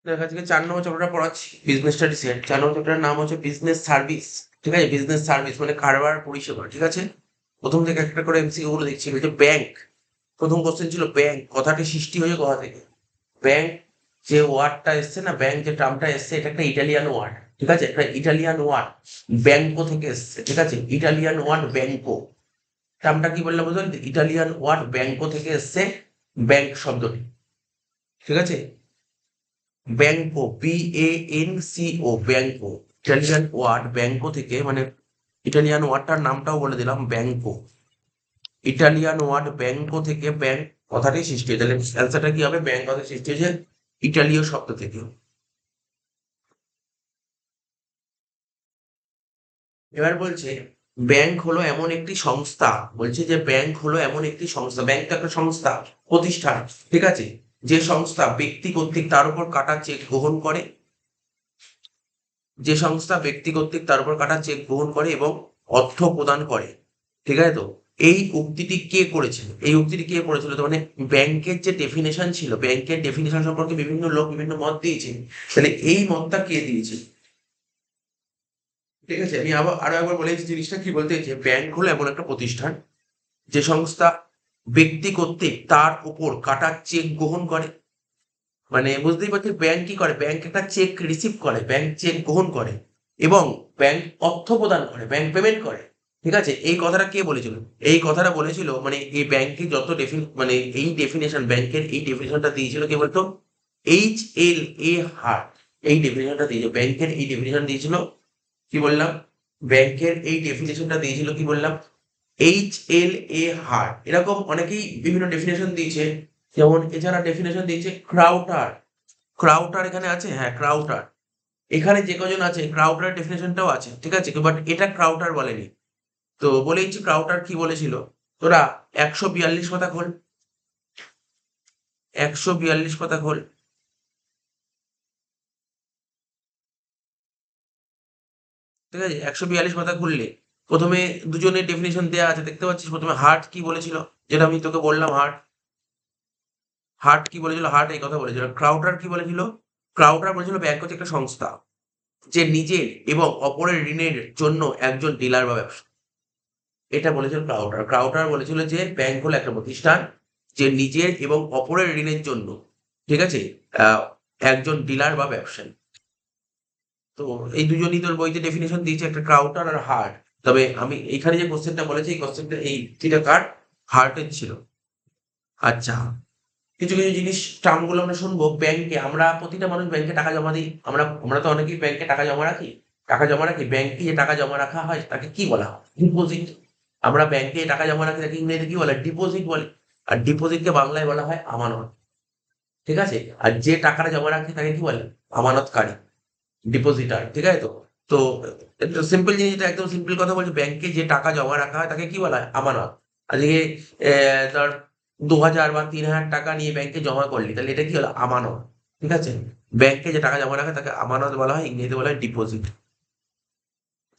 দেখা আজকে 4 নম্বর চ্যাপ্টারটা পড়াচ্ছি বিজনেস স্টাডিজের। 4 নম্বর চ্যাপ্টারের নাম হচ্ছে বিজনেস সার্ভিস। ঠিক আছে, বিজনেস সার্ভিস মানে কারবার পরিষেবা। ঠিক আছে, প্রথম থেকে একটা করে এমসিকিউ গুলো দেখছি। বলছে ব্যাংক। প্রথম কোশ্চেন ছিল ব্যাংক কথাটি সৃষ্টি হয়েছে কোথা থেকে। ব্যাংক যে ওয়ার্ডটা এসছে না, ব্যাংক যে টার্মটা এসছে, এটা একটা ইটালিয়ান ওয়ার্ড। ঠিক আছে, একটা ইটালিয়ান ওয়ার্ড ব্যাংকো থেকে এসছে। ঠিক আছে, ইটালিয়ান ওয়ার্ড ব্যাংকো। টার্মটা কি বললাম বুঝলেন? ইটালিয়ান ওয়ার্ড ব্যাংকো থেকে এসছে ব্যাংক শব্দটি। ঠিক আছে, banco, BANCO, banco Italian word banco থেকে, মানে ইটালিয়ান ওয়ার্ডটার নামটাও বলে দিলাম ব্যাংকো। ইটালিয়ান ওয়ার্ড ব্যাংকো থেকে ব্যাংক কথাটি সৃষ্টি হয়েছে। তাহলে অ্যান্সারটা কি হবে? ব্যাংক কথা সৃষ্টি হয়েছে ইটালীয় শব্দ থেকে। এবার বলছে ব্যাংক হলো এমন একটি সংস্থা। বলছে যে ব্যাংক হলো এমন একটি সংস্থা। ব্যাংক তো একটা সংস্থা, প্রতিষ্ঠান। ঠিক আছে, যে সংস্থা ব্যক্তি কর্তৃক তার উপর কাটা চেক গ্রহণ করে, যে সংস্থা ব্যক্তি কর্তৃক তার উপর কাটা চেক গ্রহণ করে এবং অর্থ প্রদান করে। ঠিক আছে, তো এই উক্তিটি কে করেছিল? এই উক্তিটি কে করেছিল? তো মানে ব্যাংকের যে ডেফিনেশন ছিল, ব্যাংকের ডেফিনেশন সম্পর্কে বিভিন্ন লোক বিভিন্ন মত দিয়েছে। তাহলে এই মতটা কে দিয়েছে? ঠিক আছে, আমি আরো একবার বলে দিচ্ছি জিনিসটা কি বলতে চাইছে। ব্যাংক হলো এমন একটা প্রতিষ্ঠান যে সংস্থা ব্যক্তি কর্তৃক তার উপর কাটা চেক গ্রহণ করে। মানে বুঝতেই পারছি ব্যাংক কি করে, ব্যাংক একটা চেক রিসিভ করে, ব্যাংক চেক গ্রহণ করে এবং ব্যাংক অর্থ প্রদান করে, ব্যাংক পেমেন্ট করে। ঠিক আছে, এই কথাটা কে বলেছিল? এই কথাটা বলেছিল, মানে এই ব্যাংকের যত মানে এই ডেফিনেশন, ব্যাংকের এই ডেফিনেশনটা দিয়েছিল কে বলতো? HLA heart. এই ডেফিনেশনটা দিয়েছিল, ব্যাংকের এই ডেফিনেশন দিয়েছিল কি বললাম? ব্যাংকের এই ডেফিনেশনটা দিয়েছিল কি বললাম? HLA heart. এরকম অনেকেই বিভিন্ন ডেফিনেশন দিয়েছে। যেমন এছাড়া ডেফিনেশন দিয়েছে ক্রাউটার। ক্রাউটার এখানে আছে, হ্যাঁ ক্রাউটার। এখানে যে কজন আছে ক্রাউটার ডেফিনেশনটাও আছে। ঠিক আছে, বাট এটা ক্রাউটার বলেনি। তো বলেইছি ক্রাউটার কি বলেছিল। তোরা 142 কথা খোল, 142 কথা খোল। ঠিক আছে, 142 কথা খুললে প্রথমে দুজনের ডেফিনেশন দেওয়া আছে, দেখতে পাচ্ছিস। প্রথমে হার্ট কি বলেছিল, যেটা আমি তোকে বললাম। হার্ট, হার্ট কি বলেছিল? হার্ট এই কথা বলেছিল। ক্রাউটার কি বলেছিল? ক্রাউটার বলেছিল ব্যাংক হচ্ছে একটা সংস্থা যে নিজের এবং অপরের ঋণের জন্য একজন ডিলার বা ব্যবসা। এটা বলেছিল ক্রাউটার। ক্রাউটার বলেছিল যে ব্যাংক হলো একটা প্রতিষ্ঠান যে নিজের এবং অপরের ঋণের জন্য, ঠিক আছে, আহ, একজন ডিলার বা ব্যবসায়ী। তো এই দুজনই তোর বইতে ডেফিনেশন দিয়েছে, একটা ক্রাউটার আর হার্ট। তবে আমি এখানে যে কোশ্চেনটা বলেছি, এই কোশ্চেনটা এই থিটা কার হার্টের ছিল। আচ্ছা, কিছু কিছু জিনিস টার্ম গুলো আমরা শুনবো। ব্যাংকে আমরা, প্রতিটা মানুষ ব্যাংকে টাকা জমা দিই। আমরা আমরা তো অনেকেই ব্যাংকে টাকা জমা রাখি। টাকা জমা রাখি, ব্যাংকে যে টাকা জমা রাখা হয় তাকে কি বলা হয়? ডিপোজিট। আমরা ব্যাংকে টাকা জমা রাখি, তাকে ইংরেজিতে কি বলে? ডিপোজিট বলে। আর ডিপোজিটকে বাংলায় বলা হয় আমানত। ঠিক আছে, আর যে টাকাটা জমা রাখে তাকে কি বলে? আমানতকারী, ডিপোজিটার। ঠিক আছে, তো তো সিম্পল জিনিস, এটা একদম সিম্পল কথা বলছি। ব্যাংকে যে টাকা জমা রাখা হয় তাকে কি বলা হয়? আমানত। আজকে ধর 2,000 বা 3,000 টাকা নিয়ে ব্যাংকে জমা করলি, তাহলে এটা কি হলো? আমানত। ঠিক আছে, ব্যাংকে যে টাকা জমা রাখা তাকে আমানত বলা হয়, ইংরেজিতে বলা হয় ডিপোজিট।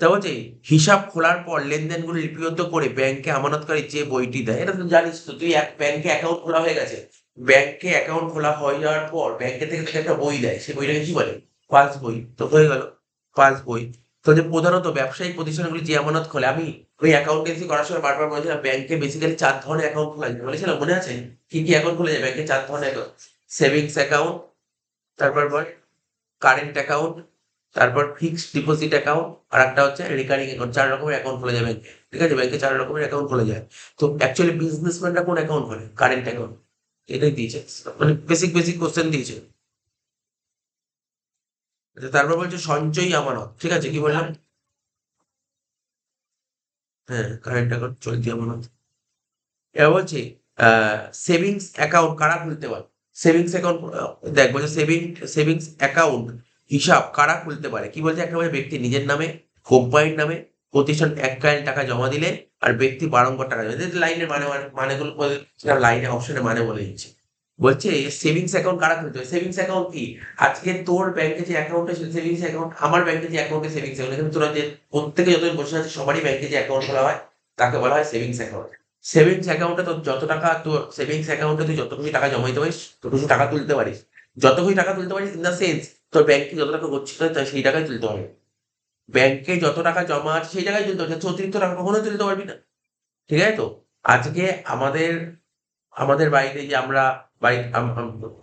তা বলছে হিসাব খোলার পর লেনদেনগুলো লিপিবদ্ধ করে ব্যাংকে আমানতকারী যে বইটি দেয়। এটা তো জানিস তো তুই, এক ব্যাংকে অ্যাকাউন্ট খোলা হয়ে গেছে। ব্যাংকে অ্যাকাউন্ট খোলা হয়ে যাওয়ার পর ব্যাংকে থেকে তোকে একটা বই দেয়, সেই বইটাকে কি বলে? পাস বই। তো হয়ে গেল পাস বই। তো যে প্রধানত ব্যবসায়িক প্রতিষ্ঠানগুলি যে আমানত খোলে, আমি ওই অ্যাকাউন্টেন্সি করার সময় বারবার বলেছিলাম ব্যাংকে বেসিক্যালি 4 ধরনের অ্যাকাউন্ট খোলা যায়। বলেছিলাম, মনে আছে? কি কি অ্যাকাউন্ট খোলা যায় ব্যাংকে? 4 ধরনের অ্যাকাউন্ট। সেভিংস অ্যাকাউন্ট, তারপর বল কারেন্ট অ্যাকাউন্ট, তারপর ফিক্সড ডিপোজিট অ্যাকাউন্ট, আর একটা হচ্ছে রিকারিং অ্যাকাউন্ট। 4 রকমের অ্যাকাউন্ট খোলা যায় ব্যাংকে। ঠিক আছে, ব্যাংকে 4 রকমের অ্যাকাউন্ট খোলা যায়। তো অ্যাকচুয়ালি বিজনেসম্যানরা কোন অ্যাকাউন্ট খোলে? Current account. এটাই দিয়েছে, মানে বেসিক বেসিক কোশ্চেন দিয়েছে। আচ্ছা, তারপর বলছে সঞ্চয়ী আমানত। ঠিক আছে, কি বললাম? হ্যাঁ, কারেন্ট অ্যাকাউন্ট, চলতি আমানত। এবার বলছে সেভিংস অ্যাকাউন্ট কারা খুলতে পারে? সেভিংস অ্যাকাউন্ট, দেখ বলছে সেভিংস অ্যাকাউন্ট হিসাব কারা খুলতে পারে। কি বলছে? একটা বলছে ব্যক্তি নিজের নামে, কোম্পানির নামে, প্রতিষ্ঠান এককালীন টাকা জমা দিলে, আর ব্যক্তি বারংবার টাকা জমা দিলে। লাইনের মানেগুলো লাইনে অপশনে মানে বলে দিচ্ছে। বলছে সেভিংস অ্যাকাউন্ট কারা খুলতে পারে? সেভিংস অ্যাকাউন্ট কি? আজকে তোর ব্যাংকে যে অ্যাকাউন্টে সেভিংস অ্যাকাউন্ট, আমার ব্যাংকে যে অ্যাকাউন্টে সেভিংস অ্যাকাউন্ট, এখানে তোরা যে প্রত্যেকে যতদিন বসে আছে সবারই ব্যাংকে যে অ্যাকাউন্ট খোলা হয় তাকে বলা হয় সেভিংস অ্যাকাউন্ট। সেভিংস অ্যাকাউন্টে তোর যত টাকা, তোর সেভিংস অ্যাকাউন্টে তুই যত খুশি টাকা জমাইতে পারিস, তত খুশি টাকা তুলতে পারিস। যত কোটি টাকা তুলতে পারিস ইন দ্য সেন্স তোর ব্যাংকে যত টাকা গচ্ছিত হয় সেই টাকাই তুলতে হবে। ব্যাংকে যত টাকা জমা আছে সেই টাকাই তুলতে হবে, যার চেয়ে অতিরিক্ত টাকা কখনোই তুলতে পারবি না। ঠিক আছে তো? আজকে আমাদের আমাদের বাড়িতে যে আমরা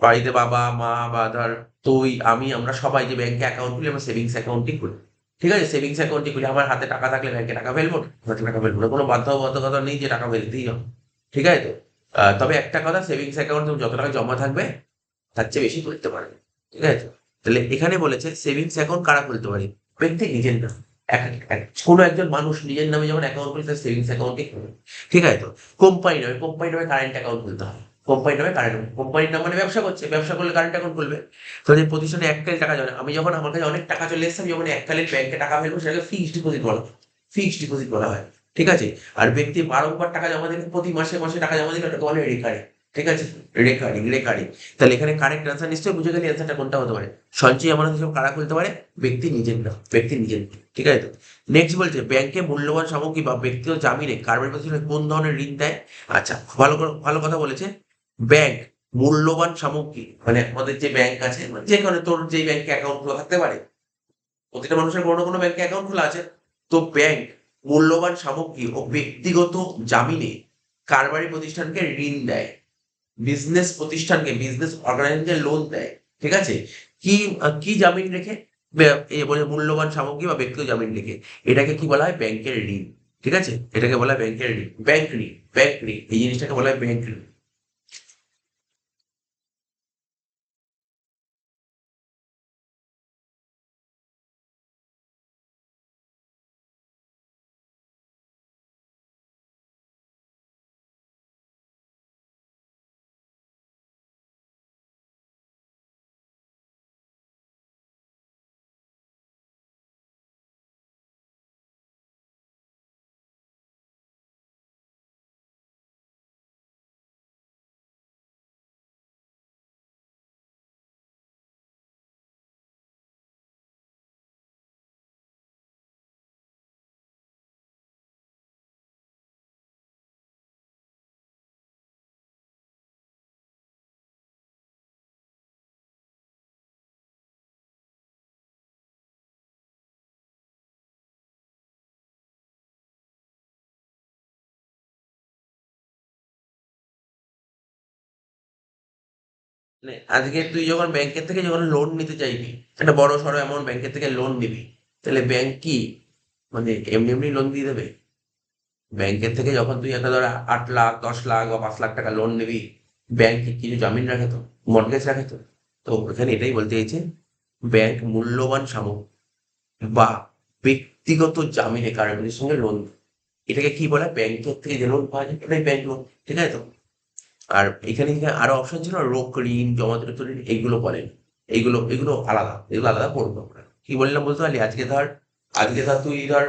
বাড়িতে বাবা, মা বা ধর তুই, আমি, আমরা সবাই যে ব্যাংকে অ্যাকাউন্ট খুলি আমরা সেভিংস অ্যাকাউন্টই খুলি। ঠিক আছে? সেভিংস অ্যাকাউন্টই খুলি। আমার হাতে টাকা থাকলে ব্যাংকে টাকা ফেলবো না, হাতে টাকা ফেলবো না। কোনো বাধ্যবাধকতা নেই যে টাকা ফেলতেই হবে। ঠিক আছে তো? তবে একটা কথা, সেভিংস অ্যাকাউন্টে যত টাকা জমা থাকবে তার চেয়ে বেশি তুলতে পারবে। ঠিক আছে? তাহলে এখানে বলেছে সেভিংস অ্যাকাউন্ট কারা খুলতে পারে? ব্যক্তি নিজের নাম। কোনো একজন মানুষ নিজের নামে যখন অ্যাকাউন্ট খুলে তার সেভিংস অ্যাকাউন্টই খুলবে। ঠিক আছে তো? কোম্পানি নামে কারেন্ট অ্যাকাউন্ট খুলতে হবে। কোম্পানির নাম মানে ব্যবসা করছে, ব্যবসা করলে কারেন্ট অ্যাকাউন্ট খুলবে। তো যে প্রতিষ্ঠানে এককালীন টাকা জমা, আমি যখন আমার কাছে অনেক টাকা চলে এসেছে আমি যখন এককালীন ব্যাংকে টাকা ফেলবো সেটাকে ফিক্সড ডিপোজিট বলা হয়। ফিক্সড ডিপোজিট বলা হয়। ঠিক আছে? আর ব্যক্তি বারংবার টাকা জমা দিলে, প্রতি মাসে মাসে টাকা জমা দিলে ওটাকে বলে রেকারিং। ঠিক আছে? রেকারিং। তাহলে এখানে কারেক্ট অ্যান্সার নিশ্চয়ই বুঝে গেলে অ্যান্সারটা কোনটা হতে পারে। সঞ্চয়ী আমানত হিসেবে কারা খুলতে পারে? ব্যক্তি নিজের নাম, ব্যক্তি নিজের নাম। ঠিক আছে তো? নেক্সট বলছে ব্যাংকে মূল্যবান সামগ্রী বা ব্যক্তিগত জামিনে কারবারি প্রতিষ্ঠানে কোন ধরনের ঋণ দেয়? আচ্ছা, ভালো কথা বলেছে। ব্যাংক মূল্যবান সামগ্রী মানে আমাদের যে ব্যাংক আছে, মানে যেখানে তোর যেই ব্যাংকে অ্যাকাউন্ট খোলা থাকতে পারে, প্রতিটা মানুষের কোনো না কোনো ব্যাংকে অ্যাকাউন্ট খোলা আছে। তো ব্যাংক মূল্যবান সামগ্রী ও ব্যক্তিগত জামিনে কারবারি প্রতিষ্ঠানকে ঋণ দেয়, বিজনেস অর্গানাইজেশনকে লোন দেয়। ঠিক আছে? কি কি জামিন রেখে? এই বলে মূল্যবান সামগ্রী বা ব্যক্তিগত জামিন রেখে। এটাকে কি বলা হয়? ব্যাংকের ঋণ। ঠিক আছে? এটাকে বলা হয় ব্যাংকের ঋণ, ব্যাংক ঋণ। এই জিনিসটাকে বলা হয় ব্যাংক ঋণ। মানে আজকে তুই যখন ব্যাংকের থেকে যখন লোন নিতে চাইবি, একটা বড় সড়ো অ্যামাউন্ট ব্যাংকের থেকে লোন নিবি, তাহলে ব্যাংক কি মানে এমনি এমনি লোন দিয়ে দেবে? ব্যাংকের থেকে যখন তুই একটা ধর 8 লাখ, 10 লাখ বা 5 লাখ টাকা লোন নিবি, ব্যাংক কি কিছু জামিন রাখে তো, মর্টগেজ রাখে তো? তো এখানে এটাই বলতে চাইছে, ব্যাংক মূল্যবান সামগ্রী বা ব্যক্তিগত জামিনে কারোর সঙ্গে লোন দেয়। এটাকে কি বলে? ব্যাংকের থেকে যে লোন পাওয়া যায় ওটাই ব্যাংক লোন। ঠিক আছে তো? আর এখানে আরো অপশন ছিল রোক ঋণ, জমাদ্রব্য ঋণ, এইগুলো বলেন। এগুলো আলাদা, এগুলো আলাদা পড়বো আমরা। কি বললাম বলতে পারলি? আজকে ধর তুই ধর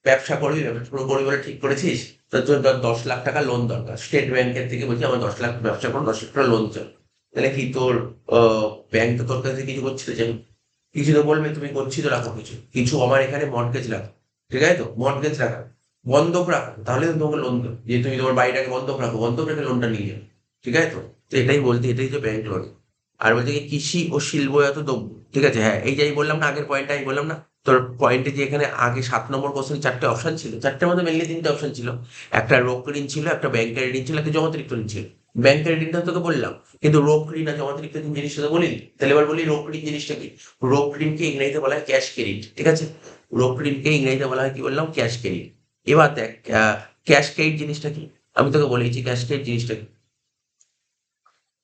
ব্যবসা করবি, ব্যবসা শুরু করবি বলে ঠিক করেছিস। তোর জন্য ধর 10 লাখ টাকা লোন দরকার, স্টেট ব্যাংকের থেকে বলছি আমার 10 লাখ ব্যবসা করো, 10 লাখ টাকা লোন চাও। তাহলে কি তোর ব্যাংক তো তোর কাছে কিছু করছিল যে, কিছু তো বলবে তুমি করছি তো রাখো, কিছু কিছু আমার এখানে মর্টগেজ রাখো। ঠিক আছে তো? মর্টগেজ রাখা, বন্ধক রাখো, তাহলে তো তোমাকে লোন দেবে। যে তুমি তোমার বাড়িটাকে বন্ধক রাখো, বন্ধক রেখে লোনটা নিয়ে যাও। ঠিক আছে তো? তো এটাই বলতে, এটাই যে ব্যাংক লোন। আর বলছে কি কৃষি ও শিল্পায়ত দ্রব্য। ঠিক আছে, হ্যাঁ, এই যে আমি বললাম না, আগের পয়েন্টটা আমি বললাম না, তোর পয়েন্টে যে এখানে আগে 7 নম্বর কোশ্চেন 4টে অপশন ছিল, 4টের মধ্যে মেনলি 3টে অপশন ছিল। একটা রোক ঋণ ছিল, একটা ব্যাংকের ঋণ ছিল, একটা জমাতিরিক্ত ঋণ ছিল। ব্যাংকের ঋণটা তোকে বললাম, কিন্তু রোক ঋণ আর জমাতিরিক্ত ঋণ জিনিসটা তো বলিনি। তাহলে এবার বলি রোক ঋণ জিনিসটা কি। রোক ঋণকে ইংরেজিতে বলা হয় ক্যাশ ক্রেডিট। ঠিক আছে? রোক ঋণকে ইংরেজিতে বলা হয় কি বললাম? Cash credit. এবার দেখ, ক্যাশ ক্রেডিট জিনিসটা কি। আমি তোকে বলেছি ক্যাশ ক্রেডিট জিনিসটা কি।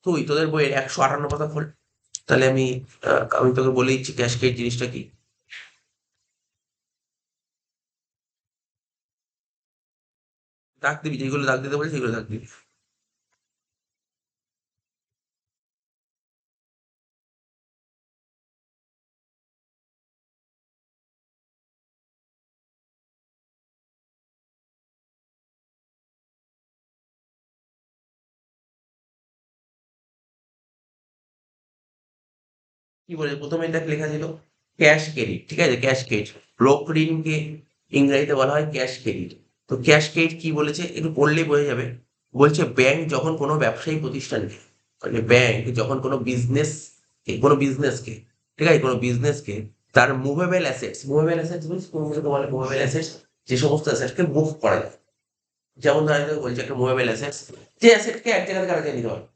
তুই তোদের বইয়ের 158 পাতা খোল। তাহলে আমি তোকে বলে দিচ্ছি ক্যাশ ক্রেডিট জিনিসটা কি। দাগ দিবি, যেগুলো দাগ দিতে বলে সেগুলো দাগ দিবি। কি বলে প্রথমে দেখ লেখা ছিল ক্যাশ ক্রেডিট। ঠিক আছে? Cash credit. রোক ঋণকে ইংরেজিতে বলা হয় ক্যাশ ক্রেডিট। তো ক্যাশ ক্রেডিট কি বলেছে একটু পড়লেই বোঝা যাবে। বলছে ব্যাংক যখন কোনো ব্যবসায়ী প্রতিষ্ঠানকে মানে ব্যাংক যখন কোনো বিজনেসকে, ঠিক আছে, কোনো বিজনেসকে তার মুভেবল অ্যাসেটস মিনস কোন বলে মুভেবল অ্যাসেটস, যে সমস্ত অ্যাসেটকে মুভ করা যায়। যেমন ধরেন আমি তোকে বলছি একটা মুভেবল অ্যাসেটস, যে অ্যাসেটকে এক জায়গা থেকে আরেক জায়গায় নিতে পারবে।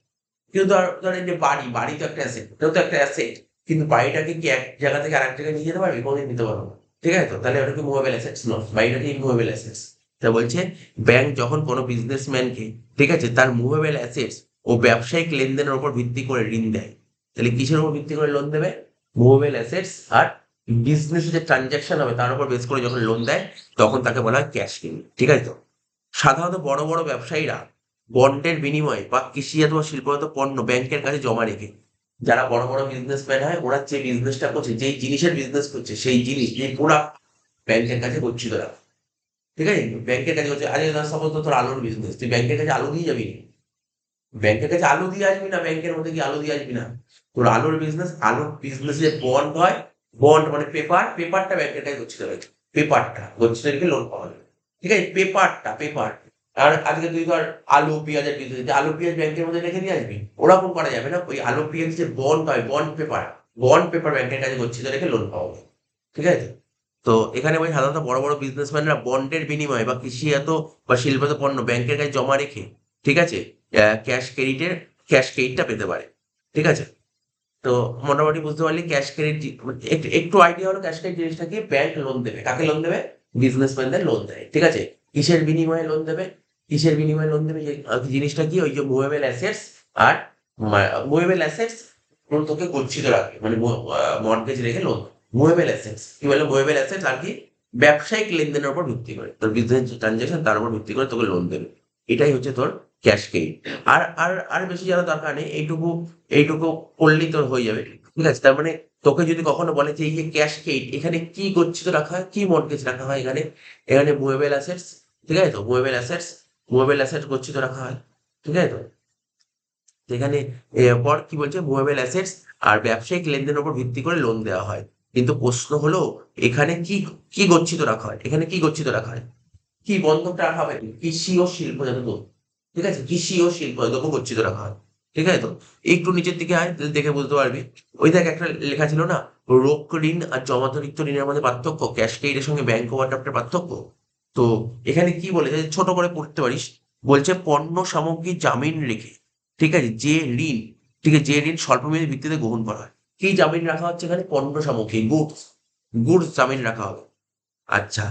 কিন্তু ধরেন যে বাড়ি তো একটা অ্যাসেট, এটাও তো একটা অ্যাসেট। কিন্তু বাড়িটাকে কি এক জায়গা থেকে আরেক জায়গায় নিয়ে যেতে পারবে? কোনোদিন নিতে পারবো না। ঠিক আছে? তো তাহলে ওটা কি মুভেবল অ্যাসেটস নয়, বাড়িটাকে ইমুভেবল অ্যাসেটস। তা বলছে ব্যাংক যখন কোনো বিজনেসম্যানকে, ঠিক আছে, তার মুভেবল অ্যাসেটস ও ব্যবসায়িক লেনদেনের উপর ভিত্তি করে ঋণ দেয়। তাহলে কিসের উপর ভিত্তি করে লোন দেবে? মুভেবল অ্যাসেটস আর বিজনেস যে ট্রানজাকশন হবে তার উপর বেস করে যখন লোন দেয়, তখন তাকে বলা হয় ক্যাশ ঋণ। ঠিক আছে? তো সাধারণত বড় বড় ব্যবসায়ীরা বন্ডের বিনিময়ে বা কৃষিজাত বা শিল্পজাত পণ্য ব্যাংকের কাছে জমা রেখে, যারা বড় বড় বিজনেসম্যান হয় ওরা যে বিজনেসটা করছে, যেই জিনিসের বিজনেস করছে সেই জিনিস, এই প্রোডাক্ট ব্যাংকের কাছে গচ্ছিত রাখে। ঠিক আছে? ব্যাংকের কাছে হচ্ছে, আরে সাপোজ তোর আলুর বিজনেস, তুই ব্যাংকের কাছে আলু দিয়ে যাবি না। ব্যাংকের কাছে আলু দিয়ে আসবি না, ব্যাংকের মধ্যে কি আলু দিয়ে আসবি না। তোর আলুর বিজনেস যে বন্ড হয়, বন্ড মানে পেপারটা ব্যাংকের কাছে গচ্ছিত রয়েছে। পেপারটা গচ্ছিত রেখে লোন পাওয়া যাবে। ঠিক আছে? পেপার। আর আজকে তুই ধর আলু পেঁয়াজের বিজনেস, আলু পেঁয়াজ ব্যাংকের মধ্যে রেখে দিয়ে আসবি, ওরকম করা যাবে না। ওই আলু পেঁয়াজ যে বন্ড হয়, বন্ড পেপার ব্যাংকের কাছে গচ্ছিত রেখে লোন পাওয়া যাবে। ঠিক আছে? তো এখানে ভাই সাধারণত বড় বড় বিজনেসম্যানরা বন্ডের বিনিময়ে বা কৃষিজাত বা শিল্পজাত পণ্য ব্যাংকের কাছে জমা রেখে, ঠিক আছে, ক্যাশ ক্রেডিটের ক্যাশ ক্রেডিটটা পেতে পারে। ঠিক আছে? তো মোটামুটি বুঝতে পারলি ক্যাশ ক্রেডিট, একটু একটু আইডিয়া হলো ক্যাশ ক্রেডিট জিনিসটা কি। ব্যাংক লোন দেবে, কাকে লোন দেবে? বিজনেসম্যানদের লোন দেয়। ঠিক আছে? কিসের বিনিময়ে লোন দেবে? যে জিনিসটা কি, ওই যে মুভেবল অ্যাসেটস আর মুভেবল অ্যাসেটস তোকে গচ্ছিত রাখবে, মানে মর্টগেজ রেখে লোন। মুভেবল অ্যাসেটস কি বলে? মুভেবল অ্যাসেটস আর কি, ব্যবসায়িক লেনদেনের উপর ভিত্তি করে, তোর বিজনেস ট্রানজাকশন তার উপর ভিত্তি করে তোকে লোন দেবে। এটাই হচ্ছে তোর ক্যাশ ক্রেডিট। আর আর আর বেশি জানা দরকার নেই, এইটুকু করলেই তোর হয়ে যাবে। ঠিক আছে? তার মানে তোকে যদি কখনো বলে যে এই যে ক্যাশ ক্রেডিট, এখানে কি গচ্ছিত রাখা হয়, কি মর্টগেজ রাখা হয়? এখানে এখানে মুভেবল অ্যাসেটস। ঠিক আছে? তো মুভেবল অ্যাসেটস গচ্ছিত রাখা হয়। ঠিক আছে? তো যেখানে এরপর কি বলছে, মুভেবল অ্যাসেটস আর ব্যবসায়িক লেনদেনের উপর ভিত্তি করে লোন দেওয়া হয়। কিন্তু প্রশ্ন হলো, এখানে কি কি গচ্ছিত রাখা হয়? এখানে কি গচ্ছিত রাখা হয়? কি বন্ধক রাখা হবে? কৃষি ও শিল্পজাত দ্রব্য। ঠিক আছে? কৃষি ও শিল্পজাত দ্রব্য গচ্ছিত রাখা হয়। ঠিক আছে? তো একটু নিচের দিকে আয়, তাহলে দেখে বুঝতে পারবি। ওই দেখ একটা লেখা ছিল না, রোক ঋণ আর জমাতিরিক্ত ঋণের মধ্যে পার্থক্য, ক্যাশ ক্রেডিটের সঙ্গে ব্যাংক ওভারড্রাফটের পার্থক্য। তো এখানে কি বলেছে, ছোট করে পড়তে পারিস। বলছে পণ্য সামগ্রী জামিন রেখে, ঠিক আছে, যে ঋণ, ঠিক আছে, যে ঋণ স্বল্পমেয়াদী ভিত্তিতে গ্রহণ করা হয়। কি জামিন রাখা হচ্ছে এখানে? পণ্য সামগ্রী, গুডস জামিন রাখা হবে। আচ্ছা,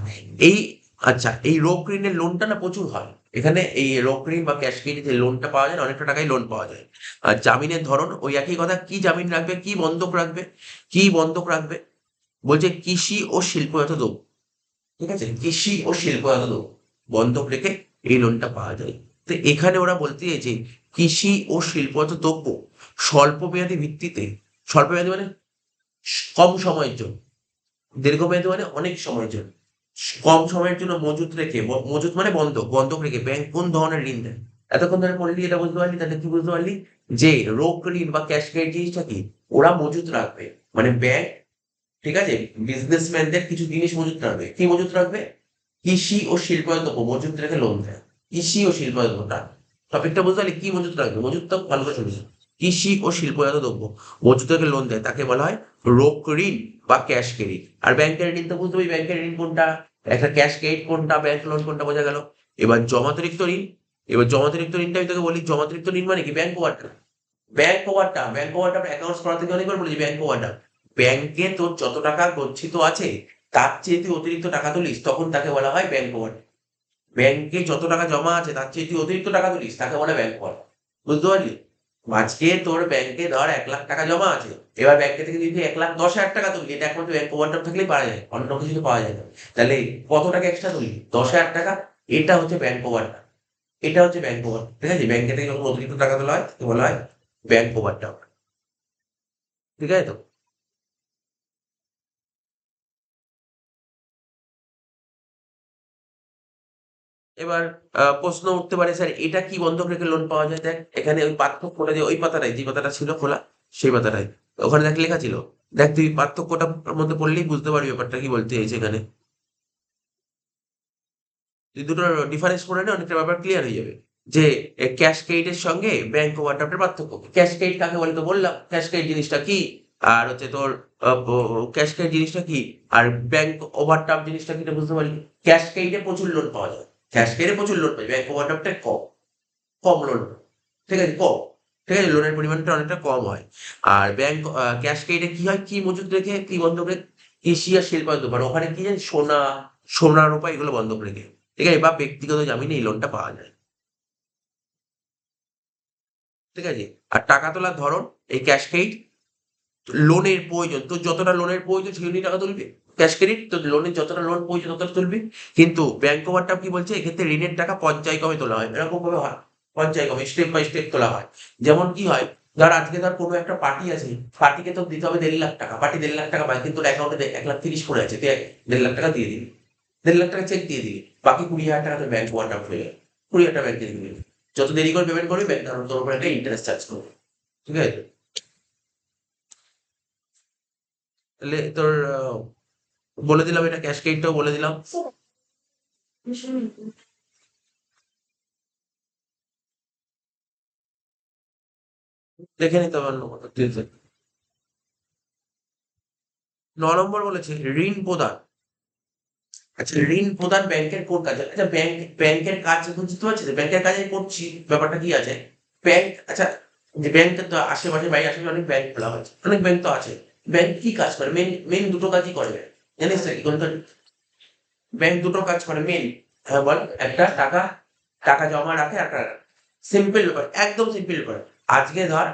এই এই রোক ঋণের লোনটা না প্রচুর হয়। এখানে এই রোক ঋণ বা ক্যাশ ক্রেডিট যে লোনটা পাওয়া যায় না, অনেকটা টাকায় লোন পাওয়া যায়। আর জামিনের ধরন ওই একই কথা, কি জামিন রাখবে, কি বন্ধক রাখবে? বলছে কৃষি ও শিল্পায়ত দ্রব্য। ঠিক আছে? কৃষি ও শিল্পায়ত দ্রব্য বন্ধক রেখে এই লোনটা পাওয়া যায়। তো এখানে ওরা বলতে চাইছে কৃষি ও শিল্পায়ত দ্রব্য স্বল্প মেয়াদী ভিত্তিতে, স্বল্প মেয়াদী মানে কম সময়ের জন্য, দীর্ঘমেয়াদী মানে অনেক সময়ের জন্য, কম সময়ের জন্য মজুত রেখে, মজুত মানে বন্ধক রেখে ব্যাংক কোন ধরনের ঋণ দেয়? এতক্ষণ ধরে পড়লি, এটা বুঝতে পারলি। তাহলে কি বুঝতে পারলি? যে রোক ঋণ বা ক্যাশ ক্রেডিট জিনিসটা কি, ওরা মজুত রাখবে, মানে ব্যাংক, ঠিক আছে, বিজনেসম্যানদের কিছু জিনিস মজুত রাখবে। কি মজুত রাখবে? কৃষি ও শিল্পায়ত দ্রব্য মজুত রেখে লোন দেয়। কৃষি ও শিল্পায়ত দ্রব্যটা, টপিকটা বুঝতে পারলি? কি মজুত রাখবে? মজুত তো ভালো করে শুনবি। কৃষি ও শিল্পায়ত দ্রব্য মজুত রেখে লোন দেয়, তাকে বলা হয় রোক ঋণ বা ক্যাশ ক্রেডিট। আর ব্যাংকের ঋণ তো বুঝতে পারি, ব্যাংকের ঋণ কোনটা, একটা ক্যাশ ক্রেডিট কোনটা, ব্যাংক লোন কোনটা, বোঝা গেল। এবার জমাতিরিক্ত ঋণ। এবার জমাতিরিক্ত ঋণটা আমি তোকে বলি, জমাতিরিক্ত ঋণ মানে কি? ব্যাংক ওভারড্রাফট অ্যাকাউন্টস করা থেকে অনেকবার বলেছি। ব্যাংকে তোর যত টাকা গচ্ছিত আছে, তার চেয়ে তুই অতিরিক্ত টাকা তুলিস, তখন তাকে বলা হয় ব্যাংক ওভারড্রাফট। ব্যাংকে যত টাকা জমা আছে তার চেয়ে তুই অতিরিক্ত টাকা তুলিস, তাকে বলে ব্যাংক ওভারড্রাফট। বুঝতে পারলি? আজকে তোর ব্যাংকে ধর 1,00,000 টাকা জমা আছে, এবার ব্যাংকে থেকে যদি 1,10,000 টাকা তুলি, এটা একমাত্র ব্যাংক ওভারড্রাফট থাকলেই পাওয়া যায়, অন্য কিছু তো পাওয়া যায় না। তাহলে কত টাকা এক্সট্রা তুলি? 10,000 টাকা। এটা হচ্ছে ব্যাংক ওভারড্রাফট। এটা হচ্ছে ব্যাংক ওভারড্রাফট। ঠিক আছে? ব্যাংকে থেকে যখন অতিরিক্ত টাকা তোলা হয় তাকে বলা হয় ব্যাংক ওভারড্রাফট। ঠিক আছে? তো এবার প্রশ্ন উঠতে পারে, স্যার এটা কি বন্ধক রেখে লোন পাওয়া যায়? দেখ এখানে ওই পার্থক্যটা, যে ওই পাতাটাই, যে পাতাটা ছিল খোলা, সেই পাতাটাই ওখানে দেখ লেখা ছিল। দেখ তুই পার্থক্যটার মধ্যে পড়লেই বুঝতে পারবি ব্যাপারটা কি বলতে চাইছে এখানে। তুই দুটোর ডিফারেন্স করে নে, অনেকটা ব্যাপার ক্লিয়ার হয়ে যাবে। যে ক্যাশকেডের সঙ্গে ব্যাংক ওভারড্রাফটের পার্থক্য। ক্যাশকেড কাকে বলে তো বললাম, ক্যাশকেড জিনিসটা কি, আর হচ্ছে তোর ক্যাশকেড জিনিসটা কি, আর ব্যাংক ওভারড্রাফট জিনিসটা কি, এটা বুঝতে পারলি? ক্যাশকেডে প্রচুর লোন পাওয়া যায়, ক্যাশকেডে প্রচুর লোন পাই, ব্যাংক ওভারড্রাফটে কম, কম লোন, ঠিক আছে, কম, ঠিক আছে, লোনের পরিমাণটা অনেকটা কম হয়। আর ব্যাংক ক্যাশকেডে কি হয়, কি মজুত রেখে, কি বন্ধক রেখে, কৃষি আর শিল্পায়ন দোকান, ওখানে কি জানি সোনা, সোনা রূপা এগুলো বন্ধক রেখে, ঠিক আছে, বা ব্যক্তিগত জামিনে এই লোনটা পাওয়া যায়, ঠিক আছে। আর টাকা তোলার ধরন, এই ক্যাশকেড লোনের প্রয়োজন, তোর যতটা লোনের প্রয়োজন সেই অনুযায়ী টাকা তুলবি, ক্যাশ ক্রেডিট তোর লোনের যতটা লোন প্রয়োজন ততটা তুলবি। কিন্তু ব্যাংক ওভারড্রাফট কি বলছে, এক্ষেত্রে ঋণের টাকা পর্যায়ক্রমে তোলা হয়, এরকম ভাবে হয়, পর্যায়ক্রমে স্টেপ বাই স্টেপ তোলা হয়। যেমন কি হয়, ধর আজকে ধর কোনো একটা পার্টি আছে, পার্টিকে তো দিতে হবে 1.5 লাখ টাকা, পার্টি 1.5 লাখ টাকা পায়, কিন্তু তোর অ্যাকাউন্টে 1,30,000 পড়ে আছে, তুই 1.5 লাখ টাকা দিয়ে দিবি, 1.5 লাখ টাকা চেক দিয়ে দিবি, বাকি 20,000 টাকা তোর ব্যাংক ওভারড্রাফট হয়ে যাবে, 20,000 টাকা ব্যাংকে দিয়ে দিবি, যত দেরি করে পেমেন্ট করবি ব্যাংক তোর উপর একটা ইন্টারেস্ট চার্জ করবে, ঠিক আছে। তাহলে তোর বলে দিলাম, এটা ক্যাশকেডটাও বলে দিলাম। দেখে নিতে পারলো কত দিয়েছে। 9 নম্বর বলেছে ঋণ প্রদান। আচ্ছা, ঋণ প্রদান ব্যাংকের কোন কাজ? আচ্ছা, ব্যাংকের কাজ বুঝতে পারছিস, ব্যাংকের কাজে করছি, ব্যাপারটা কি আছে, ব্যাংক, আচ্ছা, যে ব্যাংক তো আশেপাশে, বাড়ির আশেপাশে অনেক ব্যাংক খোলা হয়েছে, অনেক ব্যাংক তো আছে, ব্যাংক কি কাজ করে, মেন মেন দুটো কাজই করে, জানিস তো কি কোনটা? ব্যাংক দুটো কাজ করে মেন, হ্যাঁ বল, একটা টাকা, টাকা জমা রাখে, একটা সিম্পল ব্যাপার, একদম সিম্পল ব্যাপার। আজকে ধর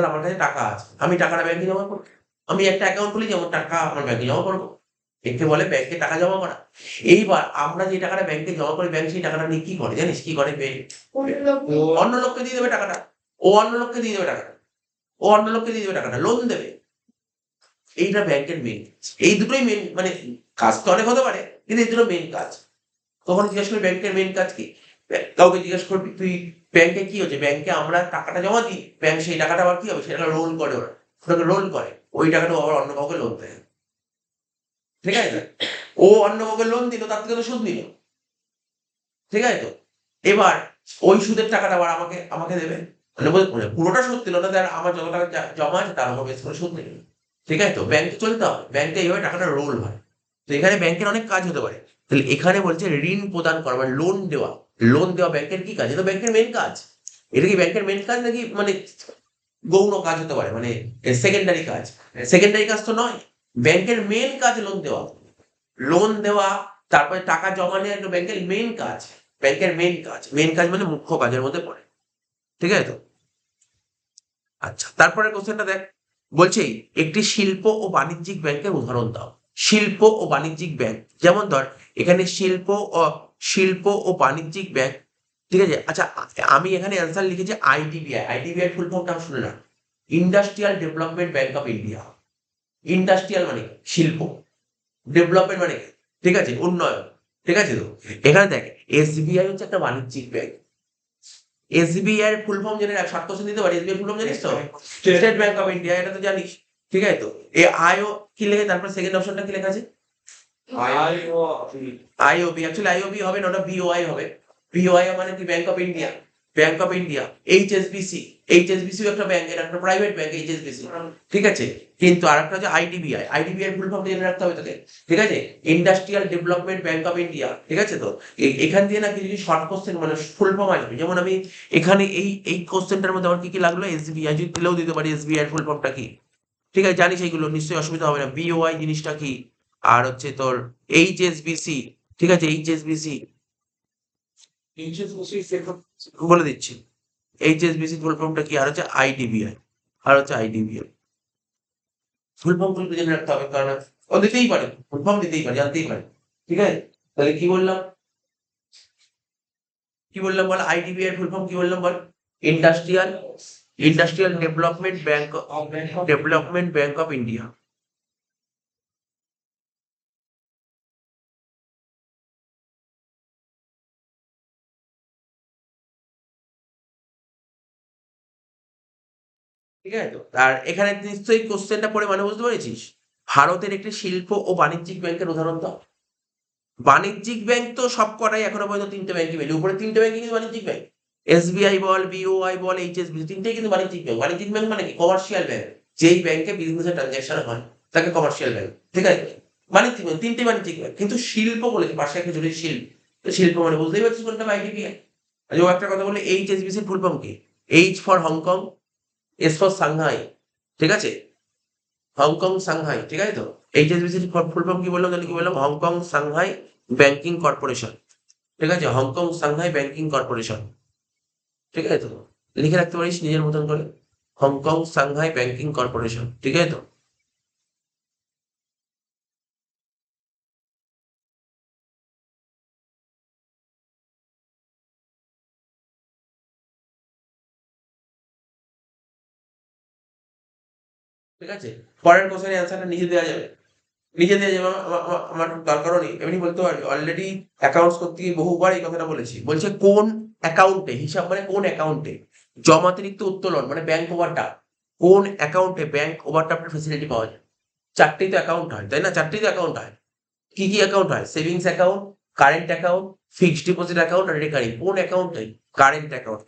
আমার কাছে টাকা আছে, আমি টাকাটা ব্যাংকে জমা করবো, আমি একটা অ্যাকাউন্ট খুলি, যেমন টাকা আমার ব্যাংকে জমা করবো, একে বলে ব্যাংকে টাকা জমা করা। এইবার আমরা যে টাকাটা ব্যাংকে জমা করি, ব্যাংক সেই টাকাটা নিয়ে কি করে জানিস, কি করে, অন্য লোককে দিয়ে দেবে টাকাটা, ও অন্য লোককে দিয়ে দেবে টাকাটা, ও অন্য লোককে দিয়ে দেবে টাকাটা, লোন দেবে। এইটা ব্যাংকের মেন, এই দুটোই মেন, মানে কাজ তো অনেক হতে পারে, কিন্তু এই দুটো মেন কাজ। তখন জিজ্ঞেস করবি ব্যাংকের মেন কাজ কি, কাউকে জিজ্ঞেস করবি তুই ব্যাংকে কি হচ্ছে, ব্যাংকে আমরা টাকাটা জমা দিই, ব্যাংক সেই টাকাটা আবার কি হবে, সেটাকে রোল করে, ওরা ওটাকে রোল করে, ওই টাকাটা আবার অন্য কাউকে লোন দেয়, ঠিক আছে। ও অন্য কাউকে লোন দিল, তার থেকে তো সুদ নিল, ঠিক আছে তো। এবার ওই সুদের টাকাটা আবার আমাকে আমাকে দেবে, মানে মানে পুরোটা সুদ দিল না, তার আমার যত টাকা জমা আছে তার উপর বেশ করে সুদ নিল, ঠিক আছে তো। ব্যাংকে চলতে হবে, ব্যাংকে এইভাবে টাকাটা রোল হয়। তো এখানে ব্যাংকের অনেক কাজ হতে পারে, তাহলে এখানে বলছে ঋণ প্রদান করা মানে লোন দেওয়া, লোন দেওয়া ব্যাংকের কি কাজ, এটা তো ব্যাংকের মেন কাজ। এটা কি ব্যাংকের মেন কাজ নাকি মানে গৌণ কাজ হতে পারে, মানে সেকেন্ডারি কাজ? সেকেন্ডারি কাজ তো নয়, ব্যাংকের মেন কাজ লোন দেওয়া, লোন দেওয়া, তারপরে টাকা জমা নেওয়া, একটা ব্যাংকের মেন কাজ, ব্যাংকের মেন কাজ, মেন কাজ মানে মুখ্য কাজের মধ্যে পড়ে, ঠিক আছে তো। আচ্ছা, তারপরে কোশ্চেনটা দেখ, বলছে একটি শিল্প ও বাণিজ্যিক ব্যাংকের উদাহরণ দাও। শিল্প ও বাণিজ্যিক ব্যাংক, যেমন ধর এখানে ও শিল্প ও বাণিজ্যিক ব্যাংক, ঠিক আছে। আচ্ছা, আমি এখানে অ্যান্সার লিখেছি আইডিবিআই, আইডিবিআই ফুল ফর্মটা শুনে না, industrial development bank of India. Industrial মানে কি? শিল্প, ডেভেলপমেন্ট মানে কি? ঠিক আছে, উন্নয়ন, ঠিক আছে তো। এখানে দেখ, এসবিআই হচ্ছে একটা বাণিজ্যিক ব্যাংক, এসবিআই এর ফুল ফর্ম জেনে রাখ, শর্ট কোশ্চেন দিতে পারি, এসবিআই ফুল ফর্ম জানিস তো? স্টেট ব্যাংক অফ ইন্ডিয়া, এটা তো জানিস, ঠিক আছে তো। এ আইও কি লেখে, তারপর সেকেন্ড অপশনটা কি লেখা আছে? আইওবি, অ্যাকচুয়ালি আইওবি হবে না, ওটা বিওআই হবে। বিওআই মানে কি, bank of India, bank of India. HSBC, এইচএসবিসিও একটা ব্যাংক, এটা একটা প্রাইভেট ব্যাংক এইচএসবিসি, ঠিক আছে। কিন্তু আরেকটা হচ্ছে আইডিবিআই, আইডিবিআই এর ফুল ফর্ম জেনে রাখতে হবে তোকে, ঠিক আছে, industrial development bank of India, ঠিক আছে তো। এখান দিয়ে না কিছু শর্ট কোশ্চেন মানে ফুল ফর্ম আসবে, যেমন আমি এখানে এই কোশ্চেনটার মধ্যে আমার কি কি লাগলো, এসবিআই যদি দিলেও দিতে পারি, এসবিআই এর ফুল ফর্মটা কি, ঠিক আছে, জানিস এইগুলো, নিশ্চয়ই অসুবিধা হবে না। বিওআই জিনিসটা কি, আর হচ্ছে তোর এইচএসবিসি, ঠিক আছে, এইচএসবিসি বলে দিচ্ছি, এইচএসবিসি ফুল ফর্মটা কি, আর হচ্ছে আইডিবিআই, আর হচ্ছে আইডিবিআই ফুল ফর্ম গুলো জেনে রাখতে হবে, কারণ ও দিতেই পারে, ফুল ফর্ম দিতেই পারে, জানতেই পারে, ঠিক আছে। তাহলে কি বললাম, কি বললাম বল, আইডিবিআই ফুল ফর্ম কি বললাম বল, industrial industrial development bank of India, ঠিক আছে তো। আর এখানে নিশ্চয়ই কোশ্চেনটা পড়ে মানে বুঝতে পেরেছিস, ভারতের একটি শিল্প ও বাণিজ্যিক ব্যাংকের উদাহরণ দাও। বাণিজ্যিক ব্যাংক তো সব কটাই এখনো পর্যন্ত তিনটে ব্যাংকই পেলি, উপরে তিনটে ব্যাংকই কিন্তু বাণিজ্যিক ব্যাংক। এসবিআই বল, বিওআই বল, এইচএসবিসি, তিনটেই কিন্তু বাণিজ্যিক ব্যাংক। বাণিজ্যিক ব্যাংক মানে কি? Commercial bank. যেই ব্যাংকে বিজনেসের ট্রানজাকশন হয় তাকে কমার্শিয়াল ব্যাংক, ঠিক আছে? বাণিজ্যিক ব্যাংক, তিনটে বাণিজ্যিক ব্যাংক। কিন্তু শিল্প বলেছে পাশে একটা জরুরি শিল্প, তো শিল্প মানে বুঝতেই পারছিস কোনটা আইডিবিআই। আচ্ছা ও একটা কথা বলে, এইচএসবিসির ফুল ফর্ম কি? H for Hong Kong, S for Shanghai, ঠিক আছে? হংকং সাংহাই, ঠিক আছে তো? এইচএসবিসির ফুল ফর্ম কি বললাম জানি? কি বললাম? হংকং সাংহাই ব্যাংকিং কর্পোরেশন, ঠিক আছে? হংকং সাংহাই ব্যাংকিং কর্পোরেশন, ঠিক আছে তো? লিখে রাখতে পারিস নিজের মতন করে, হংকং সাংহাই ব্যাংকিং কর্পোরেশন, ঠিক আছে তো? ঠিক আছে, পরের কোশ্চেনের অ্যান্সারটা নিজে দেওয়া যাবে, নিজে দেওয়া যাবে। আমার দরকারও নেই, এমনি বলতে পারবি। অলরেডি অ্যাকাউন্টস করতে গিয়ে বহুবার এই কথাটা বলেছি। বলছে কোন অ্যাকাউন্টে, হিসাব মানে কোন অ্যাকাউন্টে জমাতিরিক্ত উত্তোলন মানে ব্যাংক ওভারড্রাফট, কোন অ্যাকাউন্টে ব্যাংক ওভারড্রাফটের ফেসিলিটি পাওয়া যায়? চারটেই তো অ্যাকাউন্ট হয়, তাই না? চারটেই তো অ্যাকাউন্ট হয়। কি কি অ্যাকাউন্ট হয়? Savings account, current account, fixed deposit account আর রেকারিং। কোন অ্যাকাউন্টে? Current account.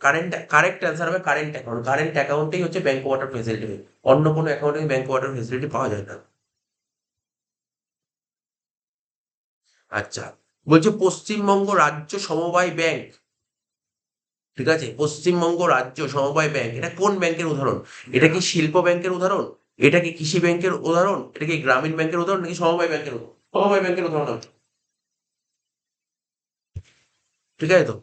কারেক্ট অ্যান্সার হবে কারেন্ট অ্যাকাউন্ট। কারেন্ট অ্যাকাউন্টেই হচ্ছে ব্যাংক ওভারড্রাফট ফেসিলিটি। অন্য কোনো অ্যাকাউন্টে ব্যাংক ওভারড্রাফট ফেসিলিটি পাওয়া যায় না। আচ্ছা, বলছে পশ্চিমবঙ্গ রাজ্য সমবায় ব্যাংক, ঠিক আছে? পশ্চিমবঙ্গ রাজ্য সমবায় ব্যাংক, এটা কোন ব্যাংকের উদাহরণ? এটা কি শিল্প ব্যাংকের উদাহরণ? এটা কি কৃষি ব্যাংকের উদাহরণ? এটা কি গ্রামীণ ব্যাংকের উদাহরণ নাকি সমবায় ব্যাংকের উদাহরণ? সমবায় ব্যাংকের উদাহরণ হবে, ঠিক আছে তো?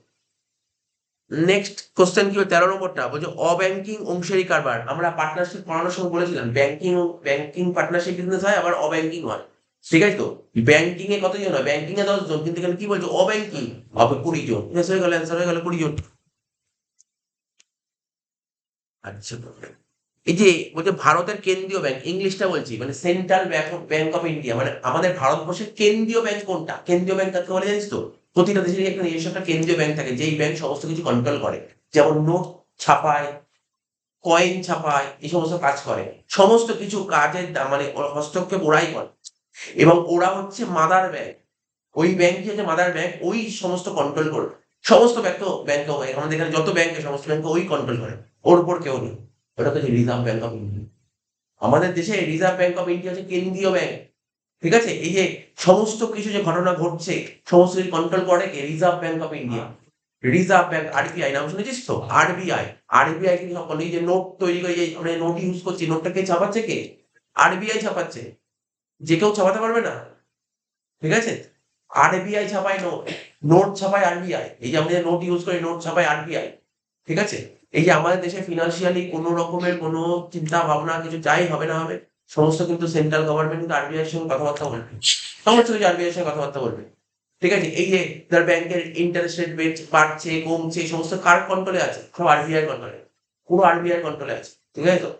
নেক্সট কোশ্চেন কি? 13 নম্বরটা বলছে অব্যাংকিং অংশীদারি কারবার। আমরা পার্টনারশিপ পড়ানোর সময় বলেছিলাম ব্যাংকিং, ব্যাংকিং পার্টনারশিপ বিজনেস হয়, আবার অব্যাংকিং হয়, ঠিক আছে তো? ব্যাংকিং এ কতজন হয়? ব্যাংকিং এ 10 জন, কিন্তু এখানে কি বলছে? অব্যাংকিং হবে 20 জন। Yes, হয়ে গেল, অ্যান্সার হয়ে গেল 20 জন। আচ্ছা, এই যে বলছে ভারতের কেন্দ্রীয় ব্যাংক, ইংলিশটা বলছি, মানে central bank, bank of India, মানে আমাদের ভারতবর্ষের কেন্দ্রীয় ব্যাংক কোনটা? কেন্দ্রীয় ব্যাংক কাকে বলে জানিস তো? প্রতিটা দেশেরই একটা নিজস্ব একটা কেন্দ্রীয় ব্যাংক থাকে, যেই ব্যাংক সমস্ত কিছু কন্ট্রোল করে। যেমন নোট ছাপায়, কয়েন ছাপায়, এই সমস্ত কাজ করে। সমস্ত কিছু কাজের মানে ওর হস্তক্ষেপ ওরাই করে, এবং ওরা হচ্ছে মাদার ব্যাংক। ওই ব্যাংকই হচ্ছে মাদার ব্যাংক, ওই সমস্ত কন্ট্রোল করবে। সমস্ত ব্যাংক তো ব্যাংক, আমাদের এখানে যত ব্যাংক সমস্ত ব্যাংক ওই কন্ট্রোল করে, ওর উপর কেউ নেই। ওটা হচ্ছে রিজার্ভ ব্যাংক অফ ইন্ডিয়া। আমাদের দেশে রিজার্ভ ব্যাংক অফ ইন্ডিয়া হচ্ছে কেন্দ্রীয় ব্যাংক, ঠিক আছে? এই যে সমস্ত কিছু যে ঘটনা ঘটছে, সমস্ত কিছু কন্ট্রোল করে কে? Reserve bank of India. Reserve bank, RBI নাম শুনেছিস তো? আরবিআই। আরবিআই কিন্তু সকল এই যে নোট তৈরি করে, যে আমরা নোট ইউজ করছি, নোটটা কে ছাপাচ্ছে? কে? আরবিআই ছাপাচ্ছে, যে কেউ ছাপাতে পারবে না, ঠিক আছে? আরবিআই ছাপায় নোট, নোট ছাপায় আরবিআই। এই যে আমরা যে নোট ইউজ করি, নোট ছাপায় আরবিআই, ঠিক আছে? এই যে আমাদের দেশে ফিনান্সিয়ালি কোনো রকমের কোনো চিন্তা ভাবনা কিছু যাই হবে না হবে, সমস্ত কিন্তু সেন্ট্রাল গভর্নমেন্ট কিন্তু আরবিআই এর সঙ্গে কথাবার্তা বলবে, সমস্ত কিছু আরবিআই এর সঙ্গে কথাবার্তা বলবে, ঠিক আছে? এই যে ধর ব্যাংকের ইন্টারেস্ট রেট বাড়ছে কমছে, এই সমস্ত কার কন্ট্রোলে আছে? সব আরবিআই কন্ট্রোলে, পুরো আরবিআই কন্ট্রোলে আছে, ঠিক আছে তো?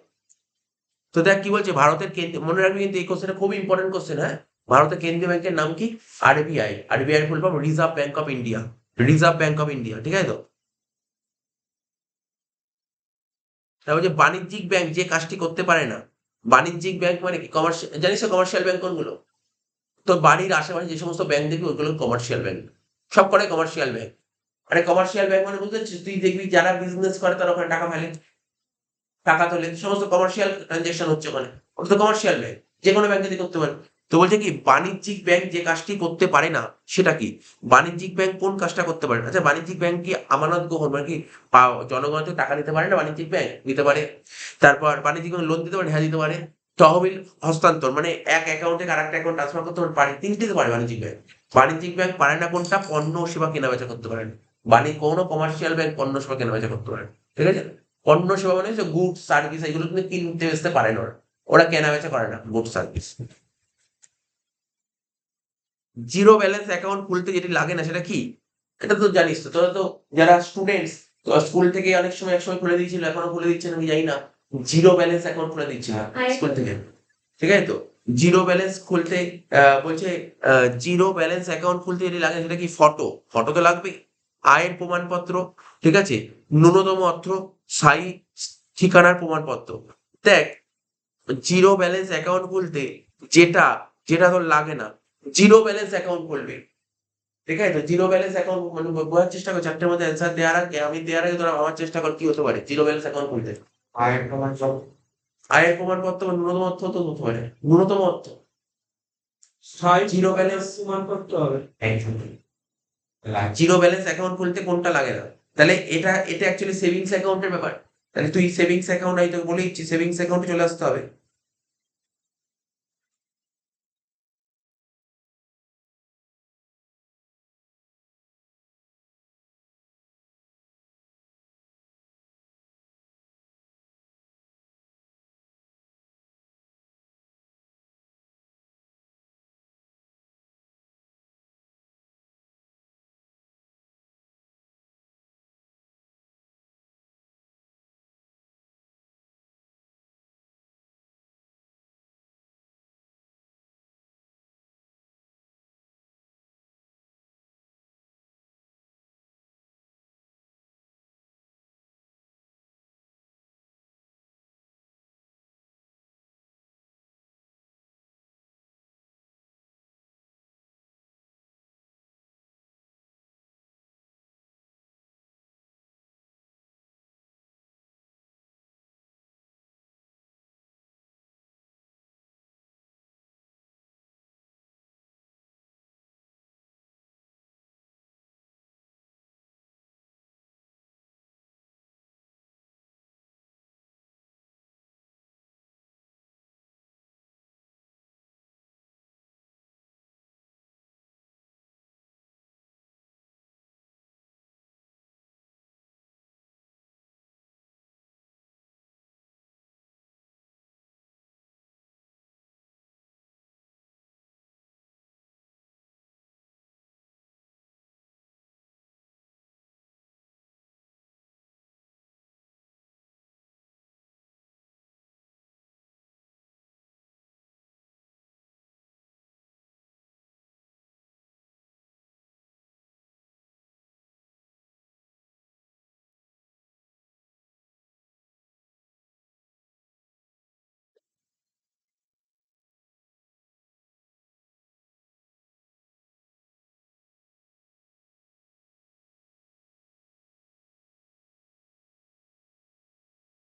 তো দেখ কি বলছে, ভারতের কেন্দ্রীয়, মনে রাখবি কিন্তু এই কোশ্চেনটা খুব ইম্পর্টেন্ট কোশ্চেন, হ্যাঁ? ভারতের কেন্দ্রীয় ব্যাংকের নাম কি? RBI. RBI full form reserve bank of India. Reserve bank of India, ঠিক আছে তো? তারপর যে বাণিজ্যিক ব্যাংক যে কাজটি করতে পারে না। বাণিজ্যিক ব্যাংক মানে কি? কমার্শিয়াল, জানিস তো কমার্শিয়াল ব্যাংক কোনগুলো? তো বাড়ির আশেপাশে যে সমস্ত ব্যাংক দেখবি ওইগুলো কমার্শিয়াল ব্যাংক, সব কটাই কমার্শিয়াল ব্যাংক। আরে কমার্শিয়াল ব্যাংক মানে বুঝতে পারছিস? তুই দেখবি যারা বিজনেস করে তারা ওখানে টাকা ফেলে, টাকা তোলে, সমস্ত কমার্শিয়াল ট্রানজাকশন হচ্ছে ওখানে। ওটা তো কমার্শিয়াল ব্যাংক, যে কোনো ব্যাংকে তুই করতে পারবি। তো বলছে কি বাণিজ্যিক ব্যাংক যে কাজটি করতে পারে না সেটা কি? বাণিজ্যিক ব্যাংক কোন কাজটা করতে পারে না? আচ্ছা, বাণিজ্যিক ব্যাংক কি আমানত গ্রহণ মানে কি জনগণকে টাকা দিতে পারে না? বাণিজ্যিক ব্যাংক দিতে পারে। তারপর বাণিজ্যিক ব্যাংক লোন দিতে পারে, হ্যাঁ দিতে পারে। তহবিল হস্তান্তর মানে এক অ্যাকাউন্ট থেকে আরেকটা অ্যাকাউন্ট ট্রান্সফার করতে পারে, তিনটিতে পারে বাণিজ্যিক ব্যাংক। বাণিজ্যিক ব্যাংক পারে না কোনটা? পণ্য ও সেবা কেনা বেচা করতে পারে না। কোনো কমার্শিয়াল ব্যাংক পণ্য সেবা কেনা বেচা করতে পারে না, ঠিক আছে? পণ্য সেবা মানে হচ্ছে গুডস সার্ভিস, এগুলো কিন্তু কিনতে বেচতে পারে না ওরা, ওরা কেনা বেচা করে না, good service. Zero balance account খুলতে যেটি লাগে না সেটা কি? এটা তো জানিস তো, তোরা তো যারা স্টুডেন্টস, স্কুল থেকে অনেক সময় একসময় খুলে দিয়েছিল, এখনো খুলে দিচ্ছে নাকি জানি না, জিরো ব্যালেন্স অ্যাকাউন্ট খুলে দিচ্ছে স্কুল থেকে, ঠিক আছে তো? জিরো ব্যালেন্স খুলতে বলছে জিরো ব্যালেন্স অ্যাকাউন্ট খুলতে যেটি লাগে সেটা কি? ফটো, ফটো তো লাগবে। আয়ের প্রমাণপত্র, ঠিক আছে? ন্যূনতম অর্থ, স্থায়ী ঠিকানার প্রমাণপত্র। দেখ, জিরো ব্যালেন্স অ্যাকাউন্ট খুলতে যেটা যেটা তোর লাগে না, জিরো ব্যালেন্স অ্যাকাউন্ট খুলবে, ঠিক আছে? তো জিরো ব্যালেন্স অ্যাকাউন্ট মানে বোঝার চেষ্টা কর, চারটের মধ্যে অ্যান্সার দেওয়ার আগে, আমি দেওয়ার আগে তোরা আমার চেষ্টা কর কি হতে পারে জিরো ব্যালেন্স অ্যাকাউন্ট খুলতে। আয়ের প্রমাণপত্র। আয়ের প্রমাণপত্র বা ন্যূনতম অর্থ তো হতে পারে, ন্যূনতম অর্থ। জিরো ব্যালেন্স প্রমাণপত্র হবে। জিরো ব্যালেন্স অ্যাকাউন্ট খুলতে কোনটা লাগে না? তাহলে এটা এটা অ্যাকচুয়ালি সেভিংস অ্যাকাউন্টের ব্যাপার। তাহলে তুই সেভিংস অ্যাকাউন্ট, আমি তোকে বলে দিচ্ছি সেভিংস অ্যাকাউন্টে চলে আসতে হবে।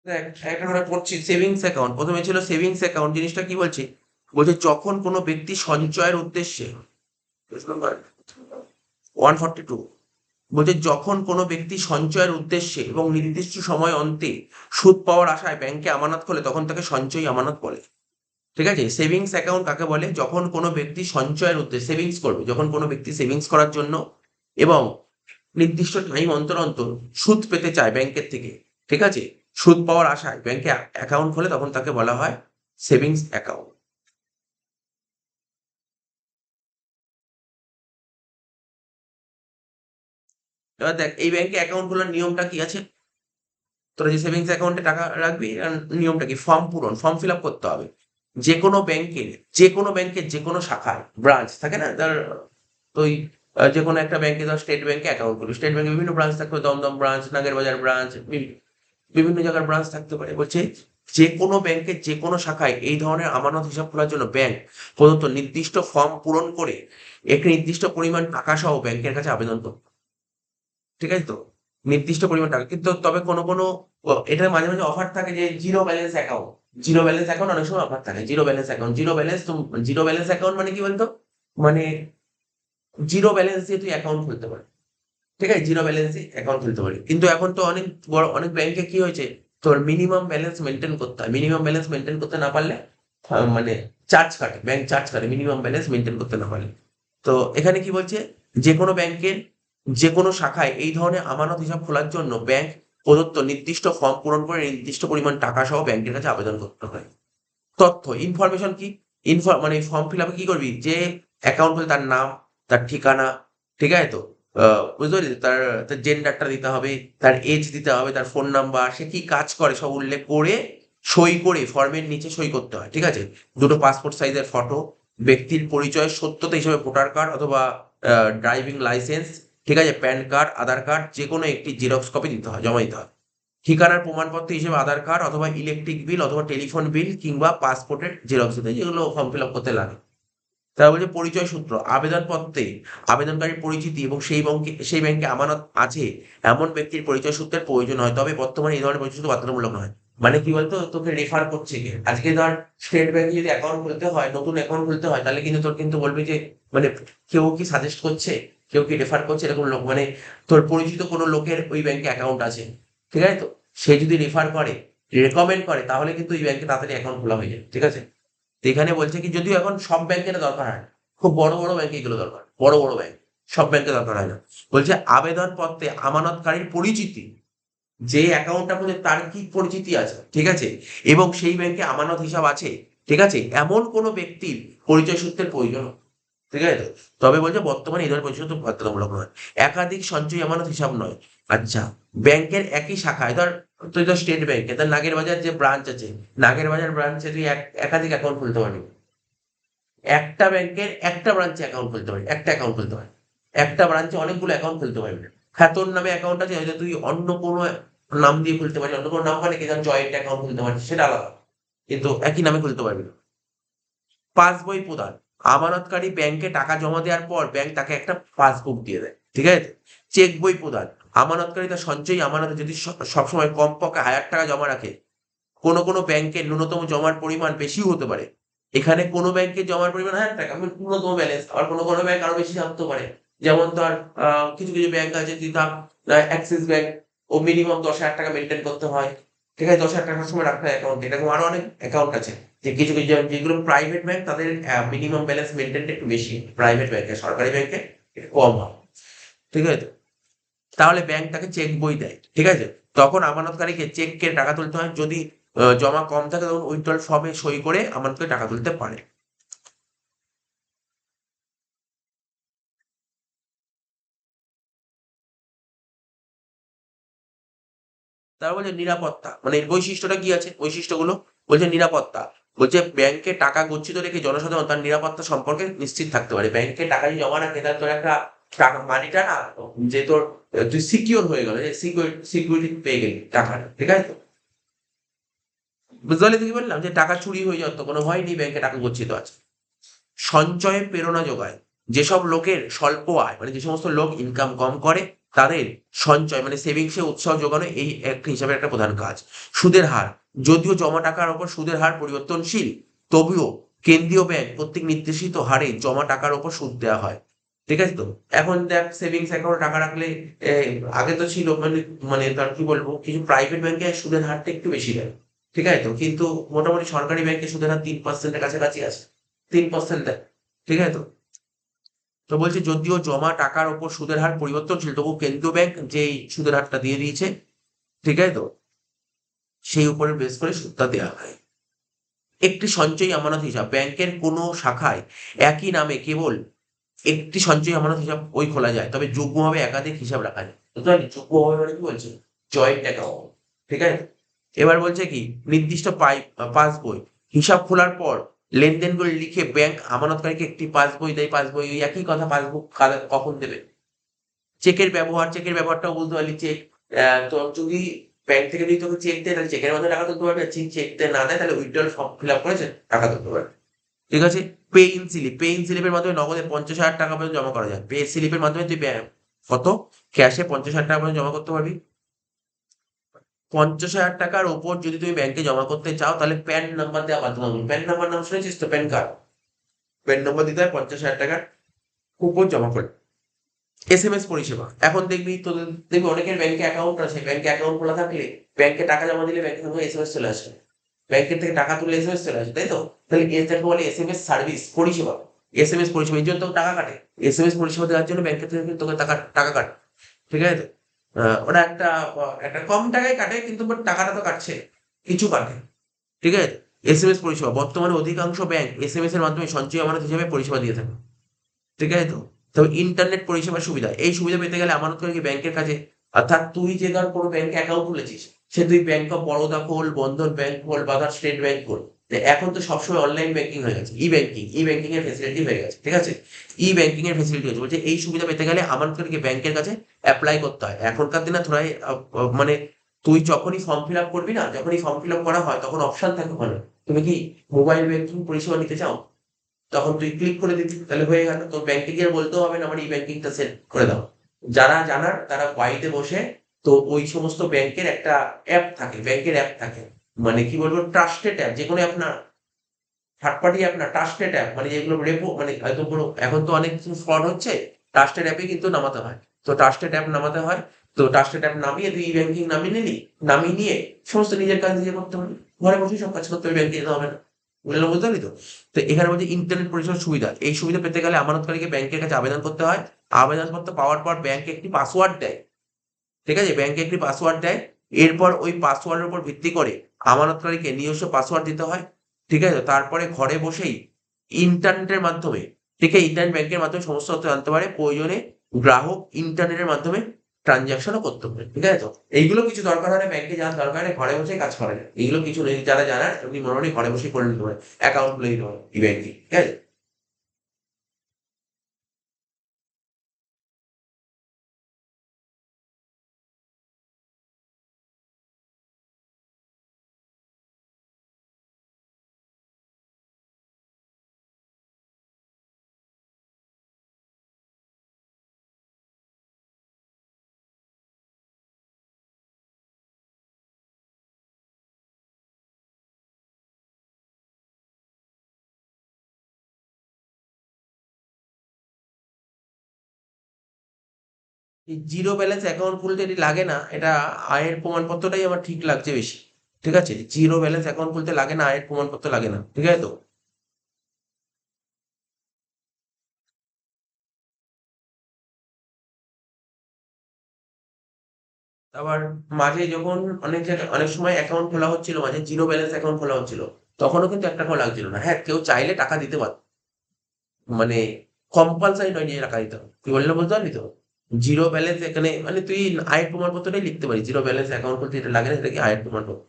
দেখ, একটা আমরা পড়ছি সেভিংস অ্যাকাউন্ট, প্রথমে ছিল সেভিংস অ্যাকাউন্ট, জিনিসটা কি বলছে? বলছে যখন কোনো ব্যক্তি সঞ্চয়ের উদ্দেশ্যে, 142, বলছে যখন কোনো ব্যক্তি সঞ্চয়ের উদ্দেশ্যে এবং নির্দিষ্ট সময় অন্তে সুদ পাওয়ার আশায় ব্যাংকে আমানত খোলে তখন তাকে সঞ্চয়ী আমানত বলে। ঠিক আছে? সেভিংস অ্যাকাউন্ট কাকে বলে? যখন কোনো ব্যক্তি সঞ্চয়ের উদ্দেশ্যে সেভিংস করবে, যখন কোনো ব্যক্তি সেভিংস করার জন্য এবং নির্দিষ্ট টাইম অন্তর অন্তর সুদ পেতে চায় ব্যাংকের থেকে, ঠিক আছে, সুদ পাওয়ার আশায় ব্যাংকে অ্যাকাউন্ট খোলে তখন তাকে বলা হয় সেভিংস অ্যাকাউন্ট। এবার দেখ এই ব্যাংকে অ্যাকাউন্ট খোলার নিয়মটা কি আছে? তোরা যে সেভিংস অ্যাকাউন্টে টাকা রাখবি, নিয়মটা কি? ফর্ম পূরণ, ফর্ম ফিল আপ করতে হবে। যে কোনো ব্যাংকের, যে কোনো ব্যাংকের যে কোনো শাখায় ব্রাঞ্চ থাকে না তার, তুই যে কোনো একটা ব্যাংকে, ধর স্টেট ব্যাংকে অ্যাকাউন্ট করবি, স্টেট ব্যাংকে বিভিন্ন ব্রাঞ্চ থাকবে, দমদম ব্রাঞ্চ, নাগেরবাজার ব্রাঞ্চ, বিভিন্ন জায়গার ব্রাঞ্চ থাকতে পারে। বলছে যে কোনো ব্যাংকের যে কোনো শাখায় এই ধরনের আমানত হিসাব খোলার জন্য ব্যাংক প্রদত্ত নির্দিষ্ট ফর্ম পূরণ করে একটি নির্দিষ্ট পরিমাণ টাকা সহ ব্যাংকের কাছে আবেদন করবে। ঠিক আছে তো? নির্দিষ্ট পরিমাণ টাকা, কিন্তু তবে কোনো কোনো এটার মাঝে মাঝে অফার থাকে যে zero balance account, zero balance account অনেক সময় অফার থাকে। Zero balance account, zero balance, zero balance account মানে কি বলতো? মানে জিরো ব্যালেন্স দিয়ে তুই অ্যাকাউন্ট খুলতে পারবি। ঠিক আছে? জিরো ব্যালেন্স দিয়ে অ্যাকাউন্ট খুলতে পারি, কিন্তু এখন তো অনেক বড় অনেক ব্যাংকে কি হয়েছে, তোর মিনিমাম ব্যালেন্স মেনটেন করতে হয়। মিনিমাম ব্যালেন্স মেনটেন করতে না পারলে মানে চার্জ কাটে, ব্যাংক চার্জ কাটে মিনিমাম ব্যালেন্স মেনটেন করতে না পারলে। তো এখানে কি বলছে? যে কোনো ব্যাংকের যে কোনো শাখায় এই ধরনের আমানত হিসাব খোলার জন্য ব্যাংক প্রদত্ত নির্দিষ্ট ফর্ম পূরণ করে নির্দিষ্ট পরিমাণ টাকা সহ ব্যাংকের কাছে আবেদন করতে হয়। তথ্য ইনফরমেশন কি? মানে ফর্ম ফিল আপে কি করবি? যে অ্যাকাউন্ট খুলে তার নাম, তার ঠিকানা, ঠিক আছে তো? বুঝতে পারলি? তার তার জেন্ডারটা দিতে হবে, তার এজ দিতে হবে, তার ফোন নাম্বার, সে কি কাজ করে সব উল্লেখ করে সই করে ফর্মের নিচে সই করতে হয়। ঠিক আছে? দুটো পাসপোর্ট সাইজের ফটো, ব্যক্তির পরিচয়ের সত্যতা হিসেবে ভোটার কার্ড অথবা ড্রাইভিং লাইসেন্স, ঠিক আছে, প্যান কার্ড, আধার কার্ড, যে কোনো একটি জেরক্স কপি দিতে হয়, জমা দিতে হয়। ঠিকানার প্রমাণপত্র হিসেবে আধার কার্ড অথবা ইলেকট্রিক বিল অথবা টেলিফোন বিল কিংবা পাসপোর্টের জেরক্স দিতে হয়, যেগুলো ফর্ম ফিল আপ করতে লাগে। তারা বলছে পরিচয় সূত্র আবেদনপত্রে আবেদনকারীর পরিচিতি এবং সেই ব্যাংকে আমানত আছে এমন ব্যক্তির পরিচয় সূত্রের প্রয়োজন হয়, তবে বর্তমানে এই ধরনের পরিচয় সূত্র বাধ্যতামূলক নয়। মানে কি বলতো, তোকে রেফার করছে কে? আজকে ধর স্টেট ব্যাংকে যদি অ্যাকাউন্ট খুলতে হয়, নতুন অ্যাকাউন্ট খুলতে হয়, তাহলে কিন্তু তোর কিন্তু বলবি যে মানে কেউ কি সাজেস্ট করছে, কেউ কি রেফার করছে, এরকম লোক মানে তোর পরিচিত কোনো লোকের ওই ব্যাংকে অ্যাকাউন্ট আছে, ঠিক আছে তো, সে যদি রেফার করে, রেকমেন্ড করে, তাহলে কিন্তু ওই ব্যাংকে তাড়াতাড়ি অ্যাকাউন্ট খোলা হয়ে যায়, ঠিক আছে। তো এখানে বলছে কি, যদিও এখন সব ব্যাংকের দরকার হয় না, খুব বড় বড় ব্যাংকে এগুলো দরকার, বড় বড় ব্যাংক, সব ব্যাংকে দরকার হয় না। বলছে আবেদনপত্রে আমানতকারীর পরিচিতি, যে অ্যাকাউন্টটা মধ্যে তার কি পরিচিতি আছে, ঠিক আছে, এবং সেই ব্যাংকে আমানত হিসাব আছে, ঠিক আছে, এমন কোনো ব্যক্তির পরিচয় সূত্রের প্রয়োজন, ঠিক আছে তো। তবে বলছে বর্তমানে এই ধরনের পরিচয় সূত্র বাধ্যতামূলক নয়। একাধিক সঞ্চয়ী আমানত হিসাব নয়। আচ্ছা, ব্যাংকের একই শাখায় ধর, তুই তো স্টেট ব্যাংকে তার নাগের বাজার যে ব্রাঞ্চ আছে, নাগের বাজার ব্রাঞ্চে তুই একাধিক অ্যাকাউন্ট খুলতে পারবি। একটা ব্যাংকের একটা ব্রাঞ্চে অ্যাকাউন্ট খুলতে পারবি, একটা অ্যাকাউন্ট খুলতে পারবি, একটা ব্রাঞ্চে অনেকগুলো অ্যাকাউন্ট খুলতে পারবি না। হ্যাঁ, তোর নামে অ্যাকাউন্ট আছে, হয়তো তুই অন্য কোনো নাম দিয়ে খুলতে পারিস, অন্য কোনো নাম মানে কি, ধর জয়েন্ট অ্যাকাউন্ট খুলতে পারিস, সেটা আলাদা, কিন্তু একই নামে খুলতে পারবি না। পাসবই প্রদান, আমানতকারী ব্যাংকে টাকা জমা দেওয়ার পর ব্যাংক তাকে একটা পাসবুক দিয়ে দেয়, ঠিক আছে। চেক বই প্রদান, আমানতকারী তার সঞ্চয়ী আমানতে যদি সবসময় কমপক্ষে 1,000 টাকা জমা রাখে, কোনো কোনো ব্যাংকের ন্যূনতম জমার পরিমাণ বেশিও হতে পারে। এখানে কোনো ব্যাংকের জমার পরিমাণ 1,000 টাকা, ন্যূনতম ব্যালেন্স, আবার কোনো কোনো ব্যাংক আরো বেশি থাকতে পারে। যেমন ধর কিছু কিছু ব্যাংক আছে, তুই ধর অ্যাক্সিস ব্যাংক, ও মিনিমাম 10,000 টাকা মেনটেন করতে হয়, ঠিক আছে, 10,000 টাকার সময় রাখতে হয় অ্যাকাউন্ট। এরকম আরো অনেক অ্যাকাউন্ট আছে, যে কিছু কিছু যেগুলো প্রাইভেট ব্যাংক, তাদের মিনিমাম ব্যালেন্স মেনটেনটা একটু বেশি, প্রাইভেট ব্যাংকে, সরকারি ব্যাংকে একটু কম হয়, ঠিক আছে। তাহলে ব্যাংক তাকে চেক বই দেয়, ঠিক আছে। তখন আমানতকারীকে চেক কেটে টাকা তুলতে হয়, যদি জমা কম থাকে তখন উইথড্রল ফর্মে সই করে আমানতকারী টাকা তুলতে পারে। তারপর বলছে নিরাপত্তা, মানে এর বৈশিষ্ট্যটা কি আছে, বৈশিষ্ট্যগুলো বলছে নিরাপত্তা, বলছে ব্যাংকে টাকা গচ্ছিত রেখে জনসাধারণ তার নিরাপত্তা সম্পর্কে নিশ্চিত থাকতে পারে। ব্যাংকে টাকা যদি জমা রাখে, তাহলে তোর একটা টাকা মানিটা না, যে তোর তুই সিকিউর হয়ে গেল, যে সিকিউরিটি পেয়ে গেলি টাকাটা, ঠিক আছে তো। বুঝতে পারলি তো কি বললাম, যে টাকা চুরি হয়ে যাওয়ার তো কোনো ভয় নেই, ব্যাংকে টাকা গচ্ছিত আছে। সঞ্চয়ে প্রেরণা যোগায়, যেসব লোকের স্বল্প আয়, মানে যে সমস্ত লোক ইনকাম কম করে, তাদের সঞ্চয় মানে সেভিংসে উৎসাহ যোগানো এই একটা হিসাবে একটা প্রধান কাজ। সুদের হার, যদিও জমা টাকার ওপর সুদের হার পরিবর্তনশীল, তবুও কেন্দ্রীয় ব্যাংক কর্তৃক নির্দেশিত হারে জমা টাকার ওপর সুদ দেওয়া হয়, ঠিক আছে তো। এখন দেখ, সেভিংস অ্যাকাউন্টে টাকা রাখলে আগে তো ছিল মানে, মানে তার কি বলবো, কিছু প্রাইভেট ব্যাংকে সুদের হারটা একটু বেশি দেয়, ঠিক আছে তো, কিন্তু মোটামুটি সরকারি ব্যাংকে সুদের হার 3%-এর কাছাকাছি আছে, 3% দেয়, ঠিক আছে তো। তো বলছে যদিও জমা টাকার ওপর সুদের হার পরিবর্তনশীল, তবু কেন্দ্রীয় ব্যাংক যেই সুদের হারটা দিয়ে দিয়েছে, ঠিক আছে তো, সেই উপরে বেস করে সুদটা দেওয়া হয়। একটি সঞ্চয়ী আমানত হিসাব, ব্যাংকের কোনো শাখায় একই নামে কেবল একটি সঞ্চয়ী আমানত হিসাব ওই খোলা যায়, তবে যুগ্মভাবে একাধিক হিসাব রাখা যায়। বুঝতে পারলি, যুগ্মভাবে মানে কি বলছে, জয়েন্ট অ্যাকাউন্ট, ঠিক আছে। এবার বলছে কি, নির্দিষ্ট পাসবই, হিসাব খোলার পর লেনদেনগুলো লিখে ব্যাংক আমানতকারীকে একটি পাসবই দেয়, পাসবই ওই একই কথা, পাসবুক কখন দেবে। চেকের ব্যবহার, চেকের ব্যবহারটাও বুঝতে পারলি, চেক তো যদি ব্যাংক থেকে যদি তোকে চেক দেয়, তাহলে চেকের মাধ্যমে টাকা তুলতে পারবে, চেক না দেয়, তাহলে উইথড্রল ফর্ম ফিল আপ করেছে টাকা তুলতে পারবে, ঠিক আছে। Pay in slip, pay in স্লিপের মাধ্যমে নগদে 50,000 টাকা পর্যন্ত জমা করা যায়। পে স্লিপের মাধ্যমে তুই কত, ক্যাশে 50,000 টাকা পর্যন্ত জমা করতে পারবি। 50,000 টাকার ওপর যদি তুমি ব্যাংকে জমা করতে চাও, তাহলে প্যান নাম্বার দেওয়া বাধ্যতামূলক। প্যান নাম্বার নাম শুনেছিস তো, প্যান কার্ড, প্যান নাম্বার দিতে হয় 50,000 টাকার উপর জমা করে। এসএমএস পরিষেবা, এখন দেখবি তোদের, দেখবি অনেকের ব্যাংকে অ্যাকাউন্ট আছে, ব্যাংকে অ্যাকাউন্ট খোলা থাকলে ব্যাংকে টাকা জমা দিলে ব্যাংকে থেকে এসএমএস চলে আসে, ব্যাংকের থেকে টাকা তুলে এসএমএস চলে আসে, তাই তো। তাহলে এটাকে বলে এসএমএস সার্ভিস পরিষেবা। এসএমএস পরিষেবা, এই জন্য তোকে টাকা কাটে, এসএমএস পরিষেবা দেওয়ার জন্য ব্যাংকের থেকে কিন্তু তোকে টাকা টাকা কাটে, ঠিক আছে তো। ওরা একটা একটা কম টাকায় কাটে, কিন্তু বাট টাকাটা তো কাটছে, কিছু কাটে, ঠিক আছে। এসএমএস পরিষেবা, বর্তমানে অধিকাংশ ব্যাংক এসএমএস এর মাধ্যমে সঞ্চয়ী আমানত হিসেবে পরিষেবা দিয়ে থাকে, ঠিক আছে তো। তবে ইন্টারনেট পরিষেবার সুবিধা, এই সুবিধা পেতে গেলে আমানতকারীকে ব্যাংকের কাছে, অর্থাৎ তুই যে ধর কোনো ব্যাংকে অ্যাকাউন্ট খুলেছিস, সে তুই ব্যাংক অফ বরোদা খোল, বন্ধন ব্যাংক খোল, বা ধর স্টেট ব্যাংক খোল, তো এখন তো সবসময় অনলাইন ব্যাংকিং হয়ে গেছে, ই ব্যাংকিং এর ফেসিলিটি হয়ে গেছে, ঠিক আছে। ই ব্যাংকিং এর ফেসিলিটি হয়েছে, বলছে এই সুবিধা পেতে গেলে আমানতকারীকে ব্যাংকের কাছে অ্যাপ্লাই করতে হয়। এখনকার দিনে তোরা মানে তুই যখনই ফর্ম ফিল আপ করবি না, যখনই ফর্ম ফিল আপ করা হয়, তখন অপশন থাকে ওখানে, তুমি কি মোবাইল ব্যাংকিং পরিষেবা নিতে চাও, তখন তুই ক্লিক করে দিবি, তাহলে হয়ে গেল। তোর ব্যাংকে গিয়ে আর বলতেও হবে না আমার ই ব্যাংকিংটা সেট করে দাও। যারা জানার তারা বাড়িতে বসে, তো ওই সমস্ত ব্যাংকের একটা অ্যাপ থাকে, ব্যাংকের অ্যাপ থাকে, মানে কি বলবো, ট্রাস্টেড অ্যাপ, যে কোনো অ্যাপ না, থার্ড পার্টি অ্যাপ না, ট্রাস্টেড অ্যাপ, মানে যেগুলো রেপো, মানে হয়তো কোনো, এখন তো অনেক কিছু ফ্রড হচ্ছে, ট্রাস্টেড অ্যাপে কিন্তু নামাতে হয়। তো ট্রাস্টেড অ্যাপ নামাতে হয়, তো ট্রাস্টেড অ্যাপ নামিয়ে তুই ই ব্যাংকিং নামিয়ে নিলি, নামিয়ে নিয়ে সমস্ত নিজের কাজ নিজে করতে পারবি, ঘরে বসে সব কাজ করতে হবে, ব্যাংকে যেতে হবে না। বুঝলাম, বুঝতে পারলি তো? তো এখানে বলছে ইন্টারনেট পরিষেবার সুবিধা, এই সুবিধা পেতে গেলে আমানতকারীকে ব্যাংকের কাছে আবেদন করতে হয়। আবেদনপত্র পাওয়ার পর ব্যাংক একটি পাসওয়ার্ড দেয়, ঠিক আছে, ব্যাংকে একটি পাসওয়ার্ড দেয়। এরপর ওই পাসওয়ার্ডের উপর ভিত্তি করে আমানতকারীকে নিজস্ব পাসওয়ার্ড দিতে হয়, ঠিক আছে। তারপরে ঘরে বসেই ইন্টারনেটের মাধ্যমে, ঠিক আছে, ইন্টারনেট ব্যাংকের মাধ্যমে সমস্ত তথ্য জানতে পারে। প্রয়োজনে গ্রাহক ইন্টারনেটের মাধ্যমে ট্রানজাকশনও করতে পারে, ঠিক আছে। তো এইগুলো কিছু দরকার হয় না, ব্যাংকে যাওয়ার দরকার নেই, ঘরে বসে কাজ করে না, এইগুলো কিছু নেই, যারা জানার এমনি মোটামুটি ঘরে বসেই করে নিতে পারে, অ্যাকাউন্ট খুলে দিতে পারে ই ব্যাংকিং, ঠিক আছে। এই জিরো ব্যালেন্স অ্যাকাউন্ট খুলতে এটি লাগে না, এটা আয়ের প্রমাণপত্রটাই আমার ঠিক লাগছে বেশি, ঠিক আছে। জিরো ব্যালেন্স অ্যাকাউন্ট খুলতে লাগে না, আয়ের প্রমাণপত্র লাগে না, ঠিক আছে তো। আবার মাঝে যখন অনেক জায়গায় অনেক সময় অ্যাকাউন্ট খোলা হচ্ছিল, মাঝে জিরো ব্যালেন্স অ্যাকাউন্ট খোলা হচ্ছিল, তখনও কিন্তু এক টাকাও লাগছিল না। হ্যাঁ, কেউ চাইলে টাকা দিতে পারত, মানে কম্পালসারি নয় যে টাকা দিতে হবে, কি বললাম বুঝতে পারলি তো। জিরো ব্যালেন্স এখানে মানে তুই আয়ের প্রমাণপত্রটাই লিখতে পারিস, জিরো ব্যালেন্স অ্যাকাউন্ট খুলতে এটা লাগে না, সেটা কি আয়ের প্রমাণপত্র।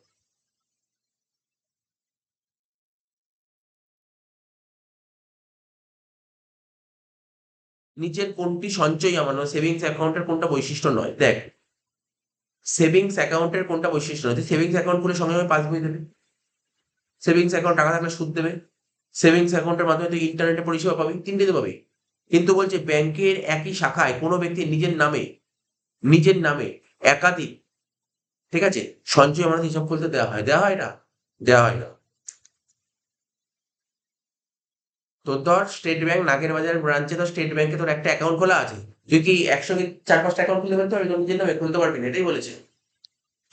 নিচের কোনটি সঞ্চয় আমার সেভিংস অ্যাকাউন্টের কোনটা বৈশিষ্ট্য নয়, দেখ, সেভিংস অ্যাকাউন্টের কোনটা বৈশিষ্ট্য নয়, সেভিংস অ্যাকাউন্ট খুলে সঙ্গে সঙ্গে পাসবই দেবে, সেভিংস অ্যাকাউন্ট টাকা থাকলে সুদ দেবে, সেভিংস অ্যাকাউন্টের মাধ্যমে তুই ইন্টারনেটে পরিষেবা পাবি, তিনটেতে পাবি। কিন্তু বলছে ব্যাংকের একই শাখায় কোনো ব্যক্তি নিজের নামে একাধিক, ঠিক আছে, সঞ্চয় আমাদের হিসাব খুলতে দেওয়া হয় না, দেওয়া হয় না। তোর ধর স্টেট ব্যাংক নাগের বাজার ব্রাঞ্চে, তো স্টেট ব্যাংকে তোর একটা অ্যাকাউন্ট খোলা আছে, তুই কি একসঙ্গে চার পাঁচটা অ্যাকাউন্ট খুলতে পারতে পারবি? তোর নিজের নামে খুলতে পারবি না, এটাই বলেছে।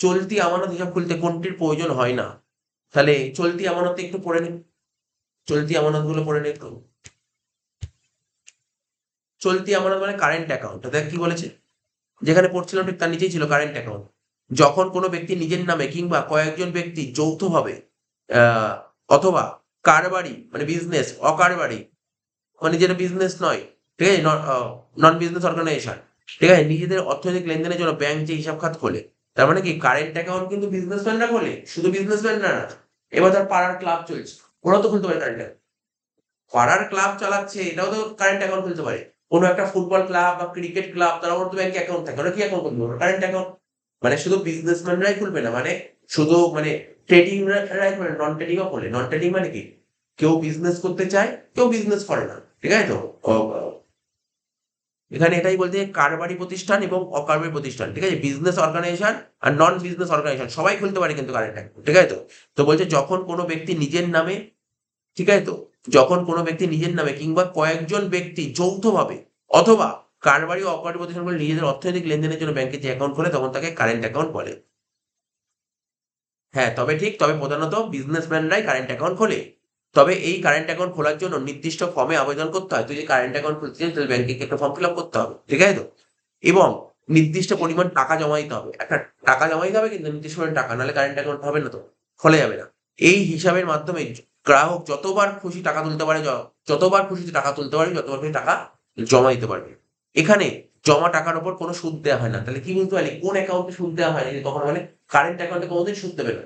চলতি আমানত হিসাব খুলতে কোনটির প্রয়োজন হয় না? তাহলে চলতি আমানত একটু পড়ে নে, চলতি আমানত গুলো পড়ে নে একটু। চলতি আমানত মানে কারেন্ট অ্যাকাউন্ট, দেখ কি বলেছে, যেখানে পড়ছিলাম ঠিক তার নিচেই ছিল কারেন্ট অ্যাকাউন্ট। যখন কোনো ব্যক্তি নিজের নামে কিংবা কয়েকজন ব্যক্তি যৌথভাবে আহ, অথবা কারবারি মানে বিজনেস, অকারবারি মানে যেটা বিজনেস নয়, ঠিক আছে, নন বিজনেস অর্গানাইজেশন, ঠিক আছে, নিজেদের অর্থনৈতিক লেনদেনের জন্য ব্যাংক যে হিসাব খাত খোলে, তার মানে কি কারেন্ট অ্যাকাউন্ট কিন্তু বিজনেসম্যানরা খোলে, শুধু বিজনেসম্যানরা না। এবার তার পাড়ার ক্লাব চলছে, ওরাও তো খুলতে পারে কারেন্ট অ্যাকাউন্ট, পাড়ার ক্লাব চালাচ্ছে, এটাও তো কারেন্ট অ্যাকাউন্ট খুলতে পারে। কোনো একটা ফুটবল ক্লাব বা ক্রিকেট ক্লাব, তারা ওর তো ব্যাংকে অ্যাকাউন্ট থাকে, ওরা কি অ্যাকাউন্ট খুলতে পারে? Current account. মানে শুধু বিজনেসম্যানরাই খুলবে না, মানে শুধু মানে ট্রেডিং রাই খুলবে, নন ট্রেডিংও খোলে। নন ট্রেডিং মানে কি, কেউ বিজনেস করতে চায়, কেউ বিজনেস করে না, ঠিক আছে তো। এখানে এটাই বলতে কারবারি প্রতিষ্ঠান এবং অকারবারি প্রতিষ্ঠান, ঠিক আছে, বিজনেস অর্গানাইজেশন আর নন বিজনেস অর্গানাইজেশন সবাই খুলতে পারে কিন্তু কারেন্ট অ্যাকাউন্ট, ঠিক আছে তো। তো বলছে যখন কোনো ব্যক্তি নিজের নামে, ঠিক আছে তো, যখন কোনো ব্যক্তি নিজের নামে কিংবা কয়েকজন ব্যক্তি যৌথভাবে অথবা কারবারি ও অকারবারি প্রতিষ্ঠানগুলো নিজেদের অর্থনৈতিক লেনদেনের জন্য ব্যাংকে যে অ্যাকাউন্ট খোলে তখন তাকে কারেন্ট অ্যাকাউন্ট বলে। হ্যাঁ, তবে ঠিক, তবে প্রধানত বিজনেসম্যানরাই কারেন্ট অ্যাকাউন্ট খোলে। তবে এই কারেন্ট অ্যাকাউন্ট খোলার জন্য নির্দিষ্ট ফর্মে আবেদন করতে হয়, তুই যদি কারেন্ট অ্যাকাউন্ট খুলতে চাস তাহলে ব্যাংকে একটা ফর্ম ফিল আপ করতে হবে, ঠিক আছে তো। এবং নির্দিষ্ট পরিমাণ টাকা জমা দিতে হবে, একটা টাকা জমা দিতে হবে, কিন্তু নির্দিষ্ট পরিমাণ টাকা, নাহলে কারেন্ট অ্যাকাউন্ট হবে না, তো খোলা যাবে না। এই হিসাবের মাধ্যমে গ্রাহক যতবার খুশি টাকা তুলতে পারে, যতবার খুশি টাকা তুলতে পারবি, যতবার খুশি টাকা জমা দিতে পারবি। এখানে জমা টাকার উপর কোনো সুদ দেওয়া হয় না। তাহলে কি বুঝতে পারলি কোন অ্যাকাউন্টে সুদ দেওয়া হয় না? তখন মানে কারেন্ট অ্যাকাউন্টে কোনোদিন সুদ দেবে না,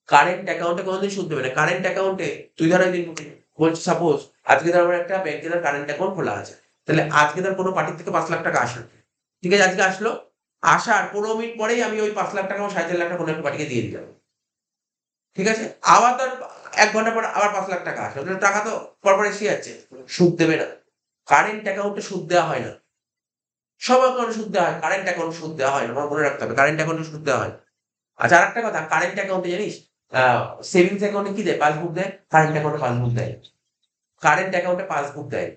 কারেন্ট অ্যাকাউন্টে কোনোদিন সুদ দেবে না। কারেন্ট অ্যাকাউন্টে তুই ধর একদিন বলছি, সাপোজ আজকে ধর আমার একটা ব্যাংকে ধর কারেন্ট অ্যাকাউন্ট খোলা আছে, তাহলে আজকে ধর কোনো পার্টির থেকে 5 লাখ টাকা আসলো, ঠিক আছে, আজকে আসলো, আসার 15 মিনিট পরেই আমি ওই 5 লাখ টাকা, আমার 4.5 লাখ টাকা কোনো একটা পার্টিকে দিয়ে দিলাম, ঠিক আছে। আবার ধর 1 ঘন্টা পর আবার 5 লাখ টাকা আসলো, তাহলে টাকা তো পরপর এসে যাচ্ছে, সুদ দেবে না। কারেন্ট অ্যাকাউন্টে সুদ দেওয়া হয় না, সব অ্যাকাউন্টে সুদ দেওয়া হয়, কারেন্ট অ্যাকাউন্টে সুদ দেওয়া হয় না, আমার মনে রাখতে হবে কারেন্ট অ্যাকাউন্টে সুদ দেওয়া হয় না। আচ্ছা, আরেকটা কথা, কারেন্ট অ্যাকাউন্টে জানিস সেভিংস অ্যাকাউন্টে কি দেয়? পাসবুক দেয়, কারেন্ট অ্যাকাউন্টে পাসবুক দেয়। কারেন্ট অ্যাকাউন্টে পাসবুক দেয়,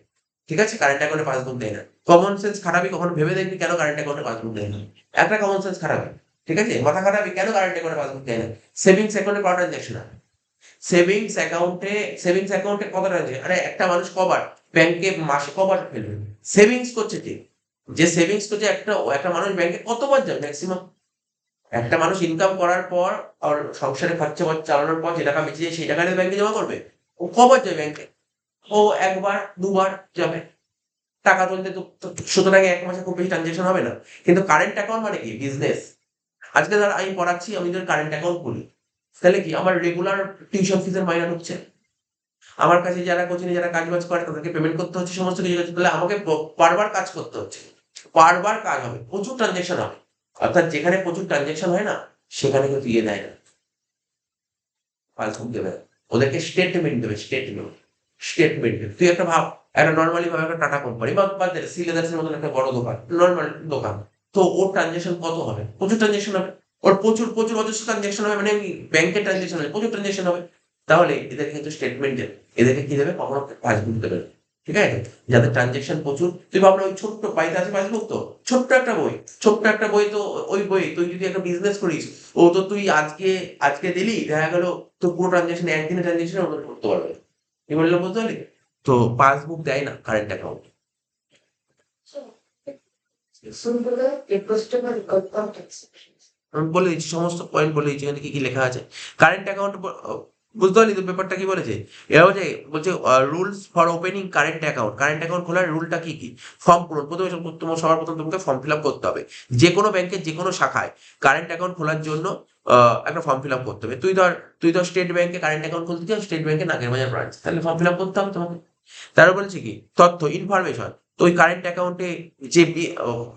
ঠিক আছে, কারেন্ট অ্যাকাউন্টে পাসবুক দেয় না। কমন সেন্স খারাপই, কখনো ভেবে দেখবি কেন কারেন্ট অ্যাকাউন্টে পাসবুক দেয় না। একটা কমন সেন্স খারাপই, ঠিক আছে, মাথা খারাপই, কেন কারেন্ট অ্যাকাউন্টে পাসবুক দেয় না। সেভিংস অ্যাকাউন্টে কত ট্রানজাকশন হয়? সেভিংস অ্যাকাউন্টে কত ট্রানজাকশন? আরে একটা মানুষ কবার ব্যাংকে মাসে কবার ফেলবে? সেভিংস করছে কি, যে সেভিংস করছে একটা মানুষ ব্যাংকে কতবার যাবে ম্যাক্সিমাম? একটা মানুষ ইনকাম করার পর আর সংসারে খরচা চালানোর পর যে টাকা বেঁচে যায় সেই টাকাটা ব্যাংকে জমা করবে। ও কবার যাবে ব্যাংকে? ও 1 বার 2 বার যাবে। টাকা তুলতে তো সুতরাং 1 মাসে খুব বেশি ট্রানজাকশন হবে না। কিন্তু কারেন্ট অ্যাকাউন্ট মানে কি? বিজনেস। আজকে ধর আমি পড়াচ্ছি, আমি যদি কারেন্ট অ্যাকাউন্ট খুলি, তাহলে কি আমার রেগুলার টিউশন ফিসের মাইনা ঢুকছে। আমার কাছে যারা কোচিং এ যারা কাজবাজ করে তাদেরকে পেমেন্ট করতে হচ্ছে, সমস্ত কিছু করছে। তাহলে আমাকে বারবার কাজ করতে হচ্ছে। বারবার কাজ হবে, প্রচুর ট্রানজাকশন হবে। অর্থাৎ যেখানে প্রচুর ট্রানজাকশন হয় না, সেখানে কিন্তু ইয়ে দেয় না, পাসবুক দেবে না। ওদেরকে স্টেটমেন্ট দেবে, স্টেটমেন্ট দেবে। তুই একটা ভাব, একটা নরমালি ভাবে একটা টাটা কোম্পানি বা বাদ দে, সি লেদার্স এর মতন একটা বড় দোকান, নরমাল দোকান। তো ওর ট্রানজাকশন কত হবে? প্রচুর ট্রানজাকশন হবে। ওর প্রচুর অজস্র ট্রানজাকশন হবে, মানে ব্যাংকের ট্রানজাকশন হবে, প্রচুর ট্রানজাকশন হবে। তাহলে এদেরকে কিন্তু স্টেটমেন্ট দেবে। এদেরকে কি দেবে? কখনো পাসবুক দেবে না। ঠিক আছে? যাদের ট্রানজাকশন প্রচুর, তুই ভাবনা ওই ছোট্ট বাড়িতে আছে পাসবুক, তো ছোট্ট একটা বই, ছোট্ট একটা বই, তো ওই বই তুই যদি একটা বিজনেস করিস, ও তো তুই আজকে দিলি, দেখা গেল তো পুরো ট্রানজাকশন একদিনের ট্রানজাকশন ওদের করতে পারবে। কি বললাম বুঝতে পারলি? তো পাসবুক দেয় না current account. Simple requestable outcome exceptions. আমি বলে দিচ্ছি, সমস্ত পয়েন্ট বলে দিচ্ছি এখানে কি কি লেখা আছে। কারেন্ট অ্যাকাউন্ট বুঝতে পারলি তো ব্যাপারটা কি বলেছে? এরা বলছে rules for opening current account. Current account খোলার রুলটা কি কি? ফর্ম পূরণ, প্রথমে সবার প্রথম তোমাকে ফর্ম ফিল আপ করতে হবে। যে কোনো ব্যাংকের যে কোনো শাখায় কারেন্ট অ্যাকাউন্ট খোলার জন্য একটা ফর্ম ফিল আপ করতে হবে। তুই ধর স্টেট ব্যাংকে কারেন্ট অ্যাকাউন্ট খুলতে চাও, স্টেট ব্যাংকের নাগের বাজার ব্রাঞ্চ, তাহলে ফর্ম ফিল আপ করতে হবে তোমাকে। তারপর বলেছে কি তথ্য, ইনফরমেশন। তো ওই কারেন্ট অ্যাকাউন্টে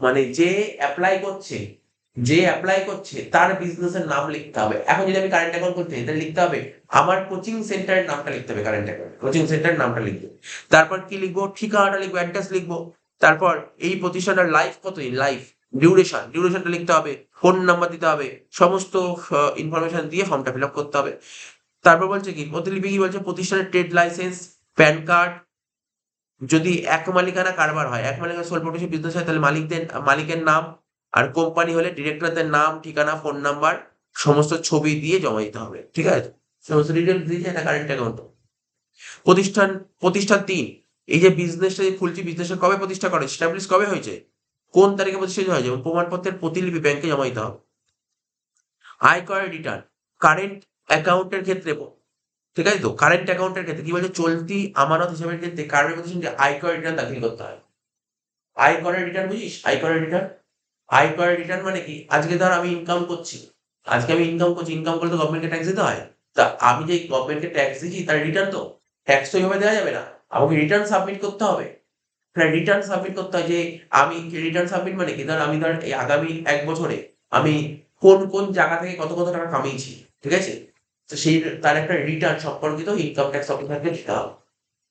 মানে যে অ্যাপ্লাই করছে তার বিজনেসের নাম লিখতে হবে। এখন যদি আমি কারেন্ট অ্যাকাউন্ট করতে চাই, তাহলে লিখতে হবে আমার কোচিং সেন্টারের নামটা লিখতে হবে, কারেন্ট অ্যাকাউন্ট কোচিং সেন্টারের নামটা লিখবো। তারপর কি লিখবো? ঠিকানাটা লিখবো, অ্যাড্রেস লিখবো। তারপর এই প্রতিষ্ঠানটার লাইফ কতদিন, ডিউরেশনটা লিখতে হবে, ফোন নাম্বার দিতে হবে, সমস্ত ইনফরমেশন দিয়ে ফর্মটা ফিল আপ করতে হবে। তারপর বলছে কি প্রতিলিপি, কি বলছে? প্রতিষ্ঠানের ট্রেড লাইসেন্স, প্যান কার্ড। যদি এক মালিকানা কারবার হয়, এক মালিকানা সোল প্রোপ্রাইটারশিপ বিজনেস হয়, তাহলে মালিকের নাম। আর কোম্পানি হলে ডিরেক্টরদের নাম, ঠিকানা, ফোন নাম্বার, সমস্ত ছবি দিয়ে জমা দিতে হবে। ঠিক আছে? সমস্ত ডিটেলস দিয়ে একটা কারেন্ট অ্যাকাউন্ট। প্রতিষ্ঠান প্রতিষ্ঠান ৩, এই যে বিজনেসটা যে খুলছি, বিজনেসটা কবে প্রতিষ্ঠা করে, এস্টাবলিশ কবে হয়েছে, কোন তারিখে প্রতিষ্ঠিত হয়েছে, এবং প্রমাণপত্রের প্রতিলিপি ব্যাংকে জমা দিতে হবে। আয়কর রিটার্ন কারেন্ট অ্যাকাউন্টের ক্ষেত্রে, ঠিক আছে তো, কারেন্ট অ্যাকাউন্টের ক্ষেত্রে কি বলছে? চলতি আমানত হিসাবের ক্ষেত্রে কার্যকরী প্রতিষ্ঠানকে আয়কর রিটার্ন দাখিল করতে হয়। আয়করের রিটার্ন বুঝিস? আয়করের রিটার্ন মানে কি? আজকে ধর আমি ইনকাম করছি, ইনকাম করলে তো গভর্নমেন্টকে ট্যাক্স দিতে হয়। তা আমি যে গভর্নমেন্টকে ট্যাক্স দিচ্ছি তার রিটার্ন তো, ট্যাক্স তো এইভাবে দেওয়া যাবে না, আমাকে রিটার্ন সাবমিট করতে হবে। হ্যাঁ, রিটার্ন সাবমিট করতে হয়, যে আমি রিটার্ন সাবমিট মানে কি, আমি এই আগামী 1 বছরে আমি কোন জায়গা থেকে কত টাকা কামিয়েছি, ঠিক আছে, তো তার একটা রিটার্ন সম্পর্কিত ইনকাম ট্যাক্স অফিসারকে দিতে হবে।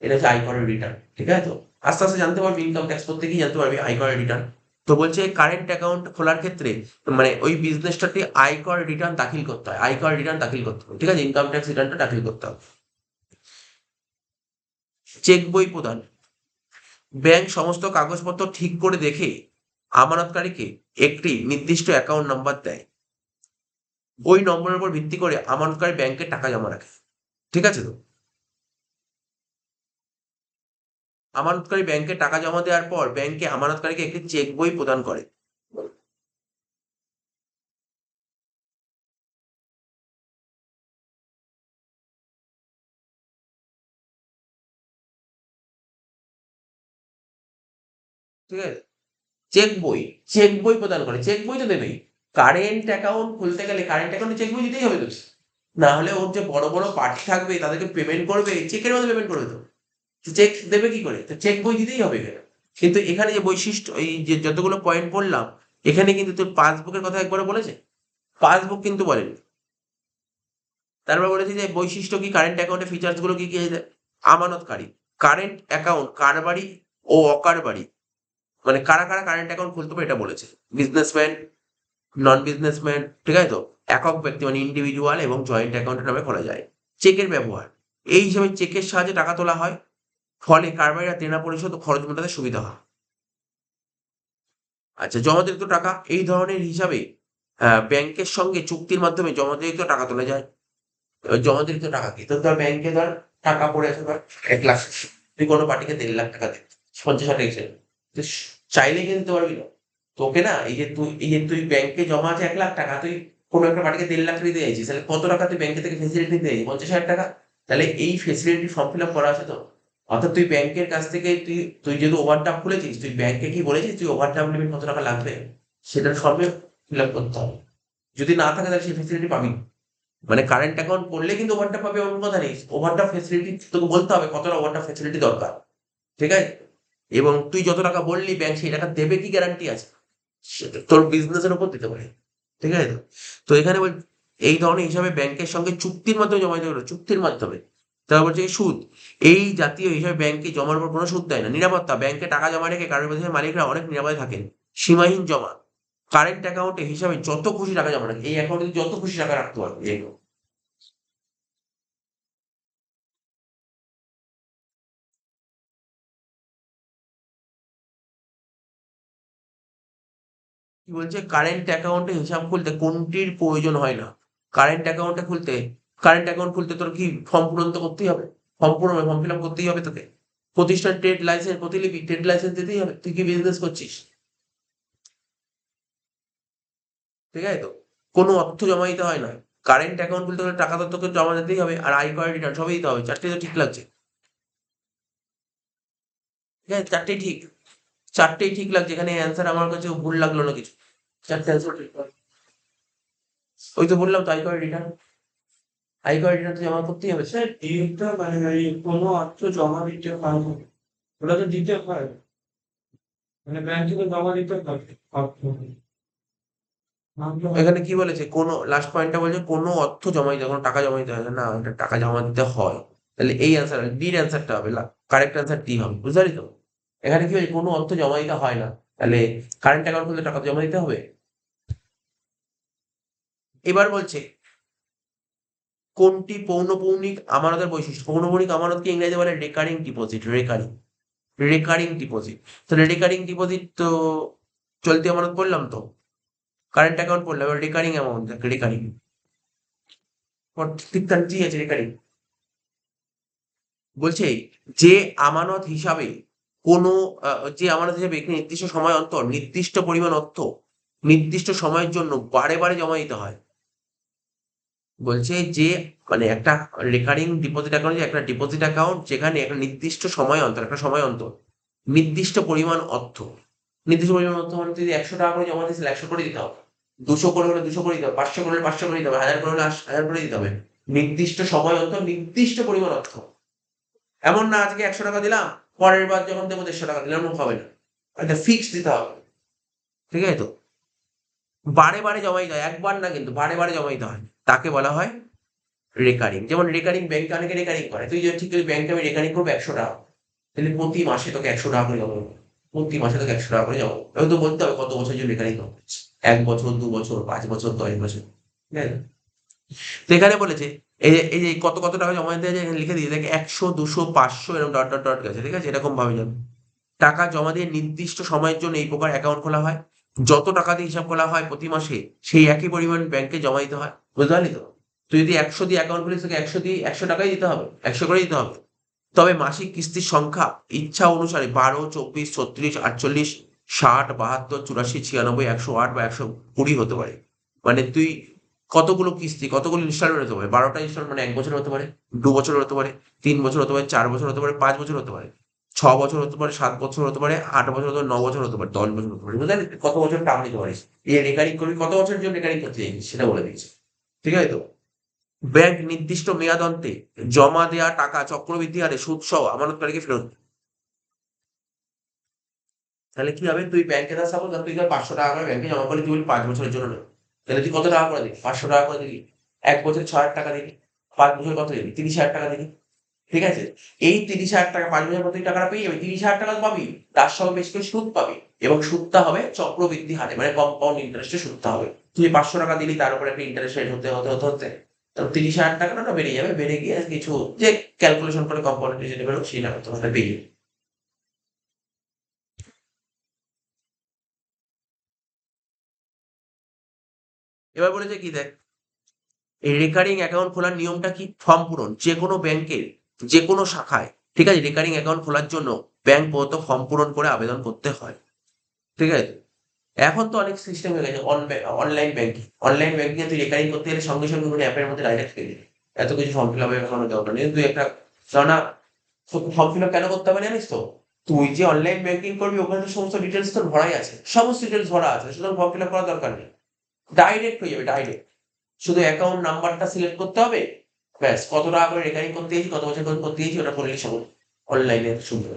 এটা হচ্ছে আয়করের রিটার্ন। ঠিক আছে তো, আস্তে আস্তে জানতে পারবি, ইনকাম ট্যাক্স করতে গিয়ে জানতে পারবি আয়করের রিটার্ন। তো বলছে কারেন্ট অ্যাকাউন্ট খোলার ক্ষেত্রে, মানে ওই বিজনেসটাতে আয়কর রিটার্ন দাখিল করতে হয়, ঠিক আছে, ইনকাম ট্যাক্স রিটার্নটা দাখিল করতে হবে। চেক বই প্রদান, ব্যাংক সমস্ত কাগজপত্র ঠিক করে দেখে আমানতকারীকে একটি নির্দিষ্ট অ্যাকাউন্ট নাম্বার দেয়। ওই নম্বরের উপর ভিত্তি করে আমানতকারী ব্যাংকে টাকা জমা রাখে। ঠিক আছে তো, আমানতকারী ব্যাংকে টাকা জমা দেওয়ার পর ব্যাংকে আমানতকারীকে একটি চেক বই প্রদান করে। ঠিক আছে, চেক বই প্রদান করে, চেক বই তো দেবেই। কারেন্ট অ্যাকাউন্ট খুলতে গেলে কারেন্ট অ্যাকাউন্টে চেক বই দিতেই হবে তো। না হলে ওর যে বড় বড় পার্টি থাকবে তাদেরকে পেমেন্ট করবে, চেকের মধ্যে পেমেন্ট করবে তো, চেক দেবে কি করে? তো চেক বই দিতেই হবে এখানে। কিন্তু এখানে যে বৈশিষ্ট্য, এই যে যতগুলো পয়েন্ট বললাম, এখানে কিন্তু তোর পাসবুকের কথা একবারও বলেছে? পাসবুক কিন্তু বলেনি। তারপর বলেছি যে বৈশিষ্ট্য কি, কারেন্ট অ্যাকাউন্টের ফিচার্স গুলো কি কি আছে? আমানতকারী, কারেন্ট অ্যাকাউন্ট কারবারি ও অকারবারি, মানে কারা কারা কারেন্ট অ্যাকাউন্ট খুলতে পারে এটা বলেছে। বিজনেসম্যান, নন বিজনেসম্যান, ঠিক আছে তো, একক ব্যক্তি মানে ইন্ডিভিজুয়াল এবং জয়েন্ট অ্যাকাউন্টের নামে খোলা যায়। চেকের ব্যবহার, এই হিসাবে চেকের সাহায্যে টাকা তোলা হয়, ফলে কারবারিরা দেনা পরিশোধ ও খরচ মেটাতে সুবিধা হয়। আচ্ছা, জমাতিরিক্ত টাকা, এই ধরনের হিসাবে ব্যাংকের সঙ্গে চুক্তির মাধ্যমে জমাতিরিক্ত টাকা তোলা যায়। এবার জমাতিরিক্ত টাকা কি, তো ধর ব্যাংকে ধর টাকা পড়ে আছে ধর 1 লাখ, তুই কোনো পার্টিকে 1.5 লাখ টাকা দিবি, 50 হাজার টাকা, তুই চাইলে কিন্তু দিতে পারবি না। তোকে না, এই যে তুই ব্যাংকে জমা আছে 1 লাখ টাকা, তুই কোনো একটা পার্টিকে 1.5 লাখ দিতে চাইছিস, তাহলে কত টাকা তুই ব্যাংকে থেকে ফেসিলিটি নিতে চাইছিস? 50 হাজার টাকা। তাহলে এই ফেসিলিটি ফর্ম ফিল আপ করা আছে তো, অর্থাৎ তুই ব্যাংকের কাছ থেকে তুই যেহেতু ওভারড্রাফট খুলেছিস, তুই ব্যাংকে কি বলেছিস তুই ওভারড্রাফট লিমিট কত টাকা লাগবে, সেটার ফর্মে ফিল আপ করতে হবে। যদি না থাকে তাহলে সেই ফেসিলিটি পাবি না। মানে কারেন্ট অ্যাকাউন্ট করলে কিন্তু ওভারড্রাফট পাবে এমন কথা নেই, ওভারড্রাফট ফেসিলিটি তোকে বলতে হবে কতটা ওভারড্রাফট ফেসিলিটি দরকার, ঠিক আছে? এবং তুই যত টাকা বললি ব্যাংক সেই টাকা দেবে কি গ্যারান্টি আছে? সেটা তোর বিজনেসের উপর দিতে পারে, ঠিক আছে তো? তো এখানে এই ধরনের হিসাবে ব্যাংকের সঙ্গে চুক্তির মাধ্যমে জমা দিতে পারে, চুক্তির মাধ্যমে। তারপর বলছে সুদ, এই জাতীয় হিসাবে ব্যাংকে জমার উপর কোনো সুদ দেয় না। নিরাপত্তা, ব্যাংকে টাকা জমা রেখে কারোর মাধ্যমে মালিকরা অনেক নিরাপদে থাকেন। সীমাহীন জমা, কারেন্ট অ্যাকাউন্টে হিসাবে যত খুশি টাকা জমা রাখে, এই অ্যাকাউন্টে যত খুশি টাকা রাখতে পারবে এইগুলো। কি বলছে, কারেন্ট অ্যাকাউন্টে হিসাব খুলতে কোনটির প্রয়োজন হয় না। কারেন্ট অ্যাকাউন্টে খুলতে কারেন্ট অ্যাকাউন্ট খুলতে তোর কি ফর্ম পূরণ তো করতেই হবে, ফর্ম ফিল আপ করতেই হবে তোকে। প্রতিষ্ঠান ট্রেড লাইসেন্স, প্রতিলিপি ট্রেড লাইসেন্স দিতেই হবে, তুই কি বিজনেস করছিস, ঠিক আছে তো? কোনো অর্থ জমা দিতে হয় না। কারেন্ট অ্যাকাউন্ট খুলতে গেলে টাকা তো তোকে জমা দিতেই হবে, আর আয়কর রিটার্ন সবই দিতে হবে। চারটে তো ঠিক লাগছে, ঠিক আছে? চারটেই ঠিক, চারটেই ঠিক লাগছে। এখানে অ্যান্সার আমার কাছে ভুল লাগলো না কিছু, চারটে অ্যান্সার ঠিক লাগলো। ওই তো বললাম তো, আয়কর রিটার্ন তো জমা করতেই হবে। স্যার ডিউটা মানে এই কোনো অর্থ জমা দিতে হয় না, ওটা তো দিতে হয়, মানে ব্যাংকে তো জমা দিতে হয় অর্থ। নাহলে হয় এখানে না। কি বলেছে, কোনো লাস্ট পয়েন্টটা বলছে কোনো অর্থ জমা দিতে হয়, কোনো টাকা জমা দিতে হয় না, না ওটা টাকা জমা দিতে হয়। তাহলে এই অ্যান্সার ডির অ্যান্সারটা হবে, কারেক্ট অ্যান্সার ডি হবে, বুঝতে পারলি তো? এখানে কি বলছে, কোনো অর্থ জমা দিতে হয় না, তাহলে কারেন্ট অ্যাকাউন্ট খুলতে টাকা তো জমা দিতে হবে। এবার বলছে কোনটি পৌনঃপুনিক আমানতের বৈশিষ্ট্য। পৌনঃপুনিক আমানতকে ইংরেজিতে বলে রেকারিং ডিপোজিট, রেকারিং ডিপোজিট। তাহলে রেকারিং ডিপোজিট তো চলতি আমানত বললাম তো, কারেন্ট অ্যাকাউন্ট বললাম, এবার রেকারিং অ্যামাউন্ট, রেকারিং ঠিক তার জি আছে, রেকারিং। বলছে যে আমানত হিসাবে কোনো যে আমানত হিসাবে একটি নির্দিষ্ট সময় অন্তর নির্দিষ্ট পরিমাণ অর্থ নির্দিষ্ট সময়ের জন্য বারে বারে জমা দিতে হয়। বলছে যে মানে একটা রেকারিং ডিপোজিট অ্যাকাউন্ট, একটা ডিপোজিট অ্যাকাউন্ট যেখানে একটা নির্দিষ্ট সময় অন্তর, একটা সময় অন্তর নির্দিষ্ট পরিমাণ অর্থ, নির্দিষ্ট পরিমাণ অর্থ মানে তুই 100 টাকা করে জমা দিস, 100 করে দিতে হবে, 200 করে হলে 200 করে দিতে হবে, 500 করে হলে 500 করে দিতে হবে, 1000 করে হলে 1000 করে দিতে হবে। নির্দিষ্ট সময় অন্তর নির্দিষ্ট পরিমাণ অর্থ, এমন না আজকে 100 টাকা দিলাম, পরের বার যখন দেবো 150 টাকা দিলাম, হবে না। একটা ফিক্স দিতে হবে, ঠিক আছে তো? বারে বারে জমা দিতে হয়, একবার না কিন্তু বারে বারে জমা দিতে হয়, তাকে বলা হয় রেকারিং। যেমন রেকারিং, ব্যাংকে অনেকে রেকারিং করে, তুই যদি ঠিক করে ব্যাংকে আমি রেকারিং করবো 100 টাকা, তাহলে প্রতি মাসে তোকে 100 টাকা করে জমা দেবো, প্রতি মাসে তোকে 100 টাকা করে জমা দেবো। এবার তো বলতে হবে কত বছর জন্য রেকারিং করছিস, 1 বছর, 2 বছর, 5 বছর, 10 বছর, ঠিক আছে? তো এখানে বলেছে এই যে কত কত টাকা জমা দিতে হয়, এখানে লিখে দিয়ে দেখ 100, 200, 500 এরকম ডট ডট ডট গেছে, ঠিক আছে? এরকম ভাবে যাবে। টাকা জমা দিয়ে নির্দিষ্ট সময়ের জন্য এই প্রকার অ্যাকাউন্ট খোলা হয়। যত টাকা দিয়ে হিসাব খোলা হয় প্রতি মাসে, সেই একই পরিমাণ ব্যাংকে জমা দিতে হয়, বুঝতে পারলি তো? তুই যদি 100 দিয়ে অ্যাকাউন্ট খুলিস, তোকে 100 টাকাই দিতে হবে, 100 করে দিতে হবে। তবে মাসিক কিস্তির সংখ্যা ইচ্ছা অনুসারে 12, 24, 36, 48, 60, 72, 84, 96, 108 বা 120 হতে পারে। মানে তুই কতগুলো কিস্তি, কতগুলো ইনস্টলমেন্ট হতে পারে, 12টা ইনস্টলমেন্ট, 1 বছর হতে পারে, 2 বছর হতে পারে, 3 বছর হতে পারে, 4 বছর হতে পারে, 5 বছর হতে পারে, 6 বছর হতে পারে, 7 বছর হতে পারে, 8 বছর হতে পারে, 9 বছর হতে পারে, 10 বছর হতে পারে, বুঝলি? কত বছর টার্ম নিতে পারিস, এই রেকারিং করবি, কত বছরের জন্য রেকারিং করতে চাইছিস সেটা বলে দিয়েছে, ঠিক আছে তো? ব্যাংক নির্দিষ্ট মেয়াদ অন্তে জমা দেওয়া টাকা চক্রবৃদ্ধি হারে সুদ সহ আমানতকারীকে ফেরত দেয়। তাহলে কি হবে, তুই ব্যাংকে ধর সাপোজ তুই ধর 500 টাকা করে ব্যাংকে জমা করলি, তুই বলি 5 বছরের জন্য নেব, তাহলে তুই কত টাকা করে দিবি, 500 টাকা করে দিবি, 1 বছরে 6,000 টাকা দিবি, 5 বছর কত দিবি? 30,000 টাকা দিবি। ঠিক আছে? এই 30,000 টাকা 5 বছর পর তুই টাকাটা পেয়ে যাবি। 30,000 টাকা তো পাবি। তার সঙ্গে বেশি করে সুদ পাবি এবং সুদটা হবে চক্রবৃদ্ধি হারে, মানে কম্পাউন্ড ইন্টারেস্টে সুদটা হবে। তুই 500 টাকা দিলি, তার উপরে একটা ইন্টারেস্ট রেট হতে তো 30,000 টাকাটা ওটা বেড়ে যাবে। বেড়ে গিয়ে কিছু যে ক্যালকুলেশন করে কম্পাউন্ড ইন্টারেস্ট যেটা বেরোবে সেই টাকা তোমাকে পেয়ে যাবে। এবার বলেছে কি দেখ, এই রেকারিং অ্যাকাউন্ট খোলার নিয়মটা কি? ফর্ম পূরণ। যেকোনো ব্যাংকের যেকোনো শাখায়, ঠিক আছে, রেকারিং অ্যাকাউন্ট খোলার জন্য ব্যাংক প্রদত্ত ফর্ম পূরণ করে আবেদন করতে হয়। ঠিক আছে? এখন তো অনেক সিস্টেম হয়ে গেছে, অনলাইন ব্যাংকিং। অনলাইন ব্যাংকিং এ তুই রেকারিং করতে গেলে সঙ্গে সঙ্গে কোনো অ্যাপের মধ্যে ডাইরেক্ট পেয়ে যাবি। এত কিছু ফর্ম ফিল আপের কোনো দরকার নেই। তুই একটা, কেননা ফর্ম ফিল আপ কেন করতে হবে জানিস তো? তুই যে অনলাইন ব্যাংকিং করবি ওখানে তো সমস্ত ডিটেলস তোর ভরাই আছে, সমস্ত ডিটেলস ভরা আছে, সুতরাং ফর্ম ফিল আপ করার দরকার নেই। ডাইরেক্ট হয়ে যাবে, ডাইরেক্ট। শুধু অ্যাকাউন্ট নাম্বারটা সিলেক্ট করতে হবে, ব্যাস। কত টাকা করে রেকারিং করতে গেছি, কত বছর করে করতে গেছি, ওটা করলেই সব অনলাইনে শুনবে।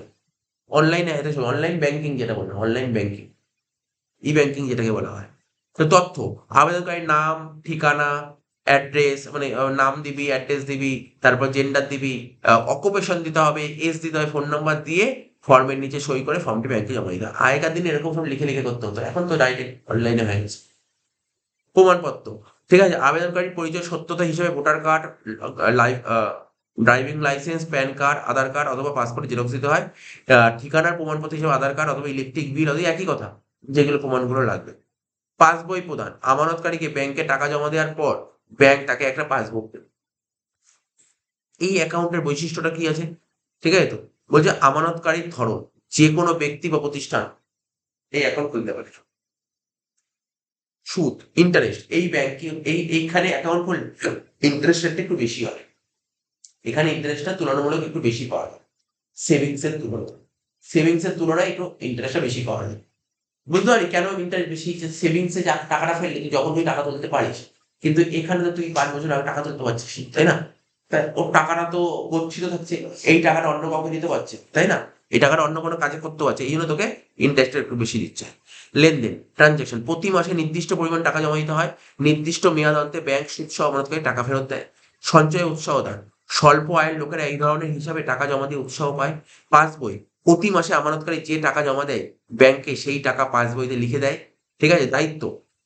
অনলাইনে এত অনলাইন ব্যাংকিং যেটা বলে, অনলাইন ব্যাংকিং, ই ব্যাংকিং যেটাকে বলা হয়। তো তথ্য, আবেদনকারীর নাম, ঠিকানা, অ্যাড্রেস, মানে নাম দিবি, অ্যাড্রেস দিবি, তারপর জেন্ডার দিবি, অকুপেশন দিতে হবে, এজ দিতে হবে, ফোন নাম্বার দিয়ে ফর্মের নিচে সই করে ফর্মটি ব্যাংকে জমা দিতে হবে। আগেকার দিনে এরকম সব লিখে লিখে করতে হতো, এখন তো ডাইরেক্ট অনলাইনে হয়ে গেছে। প্রমাণপত্র, ঠিক আছে, আবেদনকারীর পরিচয় সত্যতা হিসেবে voter card, driving licence, PAN card, Aadhaar card অথবা পাসপোর্ট জেরক্স দিতে হয়। ঠিকানার প্রমাণপত্র হিসেবে আধার কার্ড অথবা ইলেকট্রিক বিল, ওই একই কথা, যেগুলো প্রমাণগুলো লাগবে। পাসবই প্রদান, আমানতকারীকে ব্যাংকে টাকা জমা দেওয়ার পর ব্যাংক তাকে একটা পাসবুক দেবে। এই অ্যাকাউন্টের বৈশিষ্ট্যটা কি আছে? ঠিক আছে তো? বলছে আমানতকারীর ধরন, যে কোনো ব্যক্তি বা প্রতিষ্ঠান এই অ্যাকাউন্ট খুলতে পারে। সুদ, ইন্টারেস্ট, এই ব্যাংকিং এইখানে অ্যাকাউন্ট খুললে ইন্টারেস্ট রেটটা একটু বেশি হয়। এখানে ইন্টারেস্টটা তুলনামূলক একটু বেশি পাওয়া যায় সেভিংস এর তুলনায়। সেভিংস এর তুলনায় একটু ইন্টারেস্টটা বেশি পাওয়া যায়। বুঝতে পারি কেন ইন্টারেস্ট বেশি? সেভিংসে যা টাকাটা ফেললে তুই যখন তুই টাকা তুলতে পারিস, কিন্তু এখানে তো তুই 5 বছর আগে টাকা তুলতে পারছিস, তাই না? তাই ওর টাকাটা তো গচ্ছিত থাকছে, এই টাকাটা অন্য কাউকে দিতে পারছে, তাই না? এই টাকাটা অন্য কোনো কাজে করতে পারছে, এই জন্য তোকে ইন্টারেস্টটা একটু বেশি দিচ্ছে। লেনদেন, ট্রানজাকশন, প্রতি মাসে নির্দিষ্ট পরিমাণ টাকা জমা দিতে হয়। নির্দিষ্ট মেয়াদ অন্তে ব্যাংক সুদ সহ আমানতকারী টাকা ফেরত দেয়। সঞ্চয় উৎসাহ দান, স্বল্প আয়ের লোকেরা এই ধরনের হিসাবে টাকা জমা দিয়ে উৎসাহ পায়। পাসবই, প্রতি মাসে আমানতকারী যে টাকা জমা দেয় ব্যাংকে সেই টাকা পাসবইতে লিখে দেয়। ঠিক আছে? দায়িত্ব,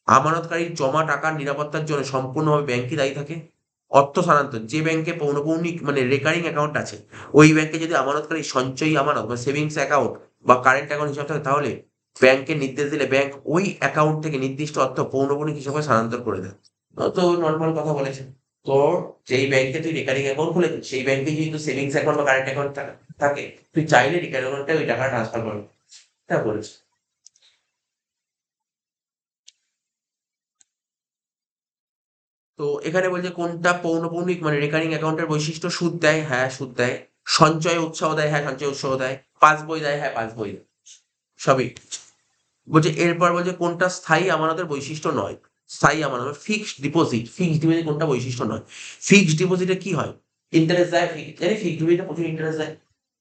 আমানতকারীর জমা টাকার নিরাপত্তার জন্য সম্পূর্ণভাবে ব্যাংকই দায়ী থাকে। অর্থ স্থানান্তর, যে ব্যাংকে পৌনঃপুনিক মানে রেকারিং অ্যাকাউন্ট আছে, ওই ব্যাংকে যদি আমানতকারী সঞ্চয়ী আমানত বা সেভিংস অ্যাকাউন্ট বা কারেন্ট অ্যাকাউন্ট হিসাব থাকে, তাহলে ব্যাংকে নির্দেশ দিলে ব্যাংক ওই অ্যাকাউন্ট থেকে নির্দিষ্ট অর্থ পৌনঃপুনিক হিসাবে স্থানান্তর করে দেয়। তো নর্মাল কথা বলেছে। তোর যেই ব্যাংকে তুই রেকারিং অ্যাকাউন্ট খুলেছিস সেই ব্যাংকে যদি তোর সেভিংস অ্যাকাউন্ট বা কারেন্ট অ্যাকাউন্ট থাকে, তুই চাইলে রেকারিং অ্যাকাউন্টে ওই টাকা ট্রান্সফার করবি। এটা বলেছে। তো এখানে বলছে কোনটা পৌনঃপুনিক মানে রেকারিং অ্যাকাউন্টের বৈশিষ্ট্য? সুদ দেয়, হ্যাঁ সুদ দেয়। সঞ্চয় উৎসাহ দেয়, হ্যাঁ সঞ্চয় উৎসাহ দেয়। পাসবই দেয়, হ্যাঁ পাসবই দেয়। সবই। বলছে এরপর বলছে কোনটা স্থায়ী আমানতের বৈশিষ্ট্য নয়? স্থায়ী আমানত, ফিক্সড ডিপোজিট। ফিক্সড ডিপোজিট কোনটা বৈশিষ্ট্য নয়? ফিক্সড ডিপোজিটে কি হয়? ইন্টারেস্ট দেয়, জানি ফিক্সড ডিপোজিটে প্রচুর ইন্টারেস্ট দেয়।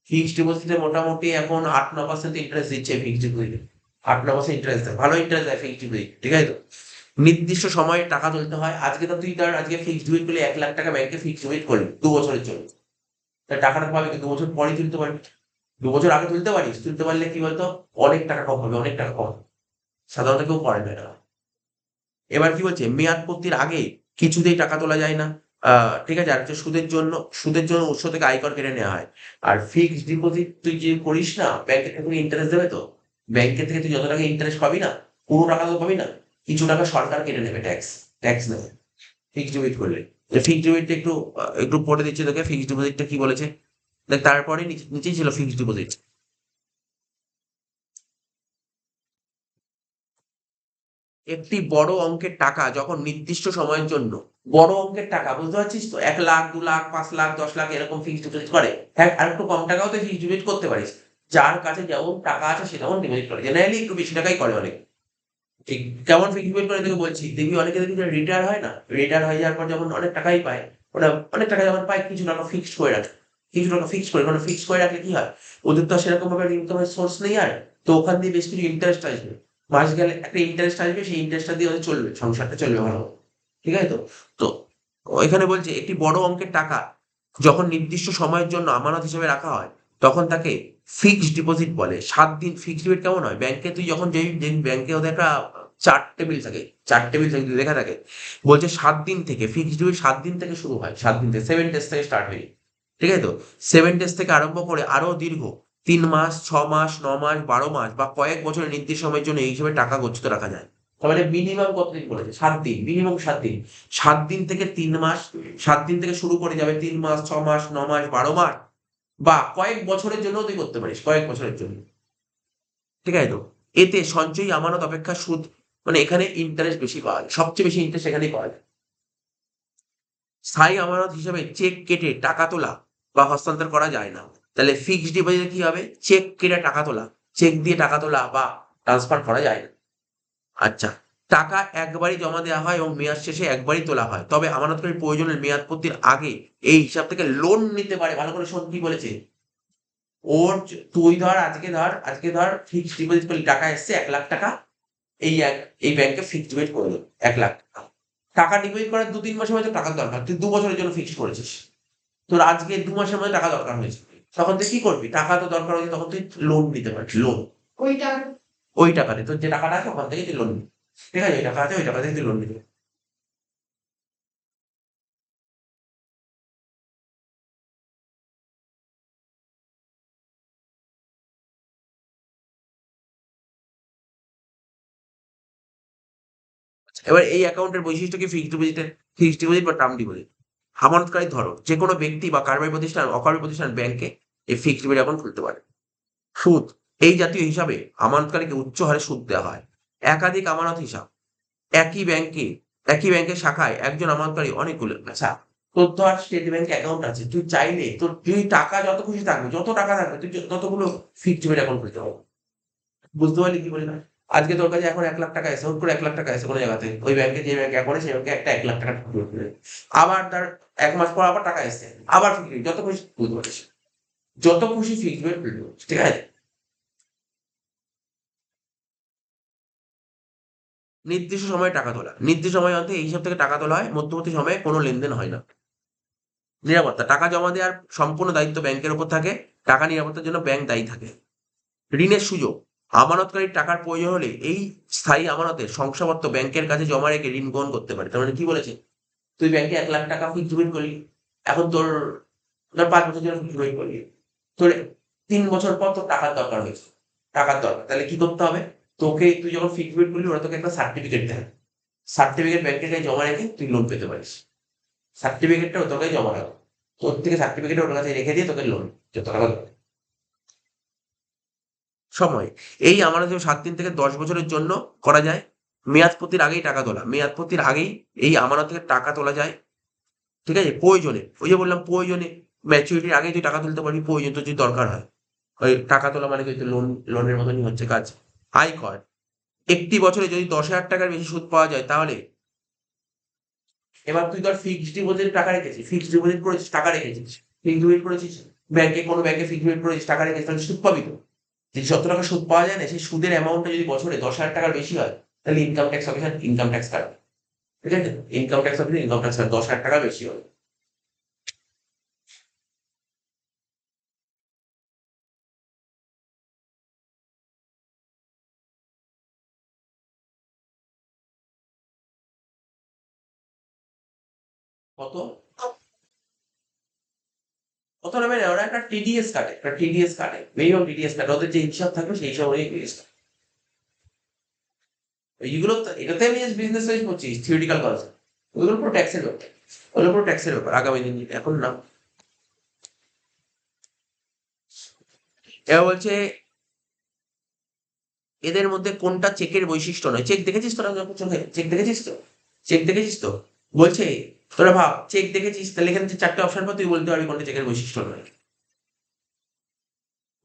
ফিক্সড ডিপোজিটে মোটামুটি এখন 8-9% ইন্টারেস্ট দিচ্ছে ফিক্সড ডিপোজিটে। 8-9% ইন্টারেস্ট দেয়, ভালো ইন্টারেস্ট দেয় ফিক্সড ডিপোজিট। ঠিক আছে তো? নির্দিষ্ট সময়ে টাকা তুলতে হয়। আজকে তো তুই ধর আজকে ফিক্সড ডিপোজিট করলে 1 লাখ টাকা ব্যাংকে ফিক্সড ডিপোজিট করলি 2 বছরের জন্য। তা টাকাটা পাবি কি 2 বছর পরেই তুলতে পারবি। 2 বছর আগে তুলতে পারিস, তুলতে পারলে কি বলতো, অনেক টাকা কম হবে, অনেক টাকা কম। সাধারণত কেউ করে না এটা। এবার কি বলছে, মেয়াদ পূর্তির আগে কিছুতেই টাকা তোলা যায় না। ঠিক আছে? আর হচ্ছে সুদের জন্য উৎস থেকে আয়কর কেটে নেওয়া হয়। আর ফিক্সড ডিপোজিট তুই যে করিস না, ব্যাংকের থেকে ইন্টারেস্ট দেবে তো। ব্যাংকের থেকে তুই যত টাকা ইন্টারেস্ট পাবি না, পুরো টাকা তো পাবি না, কিছু টাকা সরকার কেটে নেবে, ট্যাক্স নেবে ফিক্সড ডিপোজিট করলে। যে ফিক্সড ডিপোজিটটা একটু পড়ে দিচ্ছি তোকে, ফিক্সড ডিপোজিটটা কি বলেছে দেখ। তারপরে নিচেই ছিল ফিক্সড ডিপোজিট। একটি বড় অঙ্কের টাকা যখন নির্দিষ্ট সময়ের জন্য, বড় অঙ্কের টাকা বুঝতে পারছিস তো, 1 লাখ, 2 লাখ, 5 লাখ, 10 লাখ এরকম ফিক্সড ডিপোজিট করে। হ্যাঁ, আর একটু কম টাকাও তো ফিক্সড ডিপোজিট করতে পারিস। যার কাছে যেমন টাকা আছে সে তেমন ডিপোজিট করে, জেনারেলি একটু বেশি টাকাই করে অনেক। ঠিক কেমন ফিক্সড ডিপোজিট করে তোকে বলছি, দেখবি অনেকে দেখবি রিটায়ার হয় না, রিটায়ার হয়ে যাওয়ার পর যখন অনেক টাকাই পায়, ওরা অনেক টাকা যখন পায় কিছু টাকা ফিক্সড করে রাখে। কিছু টাকা ফিক্সড করে, কারণ ফিক্সড করে রাখলে কি হয়, ওদের তো সেরকম ভাবে ইনকামের সোর্স নেই, আর তো ওখান দিয়ে বেশ কিছু ইন্টারেস্ট আসবে। মাস গেলে একটা ইন্টারেস্ট আসবে, সেই ইন্টারেস্টটা দিয়ে ওদের চলবে, সংসারটা চলবে ভালো। ঠিক আছে তো? তো এখানে বলছে একটি বড় অঙ্কের টাকা যখন নির্দিষ্ট সময়ের জন্য আমানত হিসেবে রাখা হয় তখন তাকে ফিক্সড ডিপোজিট বলে। 7 দিন ফিক্সড ডিপোজিট কেমন হয়? ব্যাংকে তুই যখন যেই ব্যাংকে ওদের একটা চার্ট টেবিল থাকে লেখা থাকে, বলছে 7 দিন থেকে ফিক্সড ডিপোজিট 7 দিন থেকে শুরু হয়, 7 দিন থেকে 7 ডেজ থেকে স্টার্ট হয়ে, ঠিক আছে তো? 7 ডেজ থেকে আরম্ভ করে আরো দীর্ঘ 3 মাস, 6 মাস, 9 মাস, 12 মাস বা কয়েক বছরের নির্দিষ্ট সময়ের জন্য এই হিসেবে টাকা গচ্ছিত রাখা যায়। তার মানে মিনিমাম কতদিন বলেছে? 7 দিন, মিনিমাম 7 দিন। 7 দিন থেকে 3 মাস, 7 দিন থেকে শুরু করে যাবে 3 মাস, 6 মাস, 9 মাস, 12 মাস বা কয়েক বছরের জন্য তুই করতে পারিস, কয়েক বছরের জন্য, ঠিক আছে তো? এতে সঞ্চয়ী আমানত অপেক্ষা সুদ, মানে এখানে ইন্টারেস্ট বেশি পাওয়া যায়, সবচেয়ে বেশি ইন্টারেস্ট এখানেই পাওয়া যায়। স্থায়ী আমানত হিসেবে চেক কেটে টাকা তোলা বা হস্তান্তর করা যায় না। তাহলে ফিক্সড ডিপোজিটে কি হবে? চেক কেটে টাকা তোলা, চেক দিয়ে টাকা তোলা বা ট্রান্সফার করা যায় না। আচ্ছা, টাকা একবারই জমা দেওয়া হয় এবং মেয়াদ শেষে একবারই তোলা হয়। তবে আমানতকারীর প্রয়োজনের মেয়াদ পূর্তির আগে এই হিসাব থেকে লোন নিতে পারে। ভালো করে শোন কি বলেছে। তুই আজকে ধর ফিক্সড ডিপোজিট করলি, টাকা এসছে 1 লাখ টাকা, এই ব্যাংকে ফিক্সড ডিপোজিট করে দেবো 1 লাখ টাকা। টাকা ডিপোজিট করার 2-3 মাসের মধ্যে টাকার দরকার, তুই 2 বছরের জন্য ফিক্সড করেছিস, তোর আজকে 2 মাসের মধ্যে টাকা দরকার হয়েছে, তখন তুই কি করবি? টাকা তো দরকার হয়েছে, তখন তুই লোন নিতে পারবি, লোন। ওইটা ওই টাকাতে তোর যে টাকাটা আছে ওখান থেকে তুই লোন নিবি, ঠিক আছে? ওই টাকা আছে, ওই টাকা থেকে তুই লোন নিবি। এবার এই অ্যাকাউন্টের বৈশিষ্ট্য কি? ফিক্সড ডিপোজিট বা টার্ম ডিপোজিট। আমানতকারী ধরো যে কোনো ব্যক্তি বা কারবারি প্রতিষ্ঠান, অকারবারি প্রতিষ্ঠান ব্যাংকে এই ফিক্সড ডিপোজিট অ্যাকাউন্ট খুলতে পারে। সুদ, এই জাতীয় হিসাবে আমানতকারীকে উচ্চ হারে সুদ দেওয়া হয়। একাধিক আমানত হিসাব, একই ব্যাংকের শাখায় একজন আমানতকারী অনেকগুলো, আচ্ছা তোর ধর স্টেট ব্যাংক অ্যাকাউন্ট আছে, তুই চাইলে তুই টাকা যত খুশি থাকবে, যত টাকা থাকবে তুই ততগুলো ফিক্সড ডিপোজিট অ্যাকাউন্ট খুলতে পারবি। বুঝতে পারলি কি বলি না? আজকে তোর কাছে এখন 1 লাখ টাকা এসে, হুট করে 1 লাখ টাকা এসে কোনো জায়গাতে, ওই ব্যাংকে যে ব্যাংক অ্যাকাউন্ট সেই ব্যাংকে একটা 1 লাখ টাকা ঢুকবে। আবার তার 1 মাস পর আবার টাকা এসছে, আবার ফিক্সড, যত খুশি তুলতে পারিস, যত খুশি ফিক্সড ডিপোজিট খুলতে পারিস, ঠিক আছে? নির্দিষ্ট সময়ে টাকা তোলা, নির্দিষ্ট সময়ের মধ্যে এই হিসাব থেকে টাকা তোলা হয়, মধ্যবর্তী সময়ে কোনো লেনদেন হয় না। নিরাপত্তা, টাকা জমা দেওয়ার সম্পূর্ণ দায়িত্ব ব্যাংকের উপর থাকে, টাকা নিরাপত্তার জন্য ব্যাংক দায়ী থাকে। ঋণের সুযোগ, আমানতকারীর টাকার প্রয়োজন হলে এই স্থায়ী আমানতের শংসাপত্র ব্যাংকের কাছে জমা রেখে ঋণ গ্রহণ করতে পারে। তার মানে কি বলেছে? তুই ব্যাংকে 1 লাখ টাকা ফিক্সড ডিপোজিট করলি, এখন তোর ধর 5 বছর জন্য ফিক্সড ডিপোজিট করলি, তোর 3 বছর পর তোর টাকার দরকার হয়েছে, টাকার দরকার, তাহলে কি করতে হবে? তুই যখন ফিক্সড ডিপোজিট করলি ওরা তোকে একটা সার্টিফিকেট দেয়, সার্টিফিকেট ব্যাংকের কাছে জমা রেখে তুই লোন পেতে পারিস। সার্টিফিকেটটা তোর কাছে জমা রাখো, তোর থেকে সার্টিফিকেট ওর কাছে রেখে দিয়ে তোকে লোন, যত টাকা দরকার। সময়, এই আমানত 7 দিন থেকে 10 বছরের জন্য করা যায়। মেয়াদ পূর্তির আগেই টাকা তোলা, মেয়াদ পূর্তির আগেই এই আমানত থেকে টাকা তোলা যায়, ঠিক আছে? প্রয়োজনে, ওই যে বললাম প্রয়োজনে, ম্যাচুরিটির আগেই তুই টাকা তুলতে পারবি, প্রয়োজন তোর যদি দরকার হয়। ওই টাকা তোলা মানে কিন্তু লোনের মতনই হচ্ছে কাজ। আয়কর, একটি বছরে যদি 10,000 টাকার বেশি সুদ পাওয়া যায় তাহলে, এবার তুই ধর ফিক্সড ডিপোজিট টাকা রেখেছিস, ফিক্সড ডিপোজিট করেছিস, টাকা রেখেছিস, ফিক্সড ডিপোজিট করেছিস ব্যাংকে, কোনো ব্যাংকে ফিক্সড ডিপোজিট করেছিস, টাকা রেখেছিস, তাহলে সুদ পাবি তো। যে যত টাকা সুদ পাওয়া যায় না, সেই সুদের অ্যামাউন্টটা যদি বছরে 10,000 টাকার বেশি হয়, তাহলে income tax officer income tax কাটবে, ঠিক আছে? Income tax officer income tax কাটবে 10,000 টাকা বেশি হবে। কত? কত নেবে না, ওরা একটা টিডিএস কাটে, মিনিমাম টিডিএস কাটে, ওদের যে হিসাব থাকবে সেই হিসাব অনুযায়ী টিডিএস। এইগুলো এটাতে আমি জাস্ট বিজনেস ওয়াইজ করছি, থিওরিটিক্যাল কনসেপ্ট, ওগুলো পুরো ট্যাক্সের ব্যাপার, ওগুলো পুরো ট্যাক্সের ব্যাপার আগামী দিন, এখন না। এবার বলছে এদের মধ্যে কোনটা চেকের বৈশিষ্ট্য নয়। চেক দেখেছিস তোরা যখন চোখে? চেক দেখেছিস তো? চেক দেখেছিস তো? বলছে তোরা ভাব, চেক দেখেছিস, তাহলে এখানে যে 4টে অপশন পর তুই বলতে পারবি কোনটা চেকের বৈশিষ্ট্য নয়।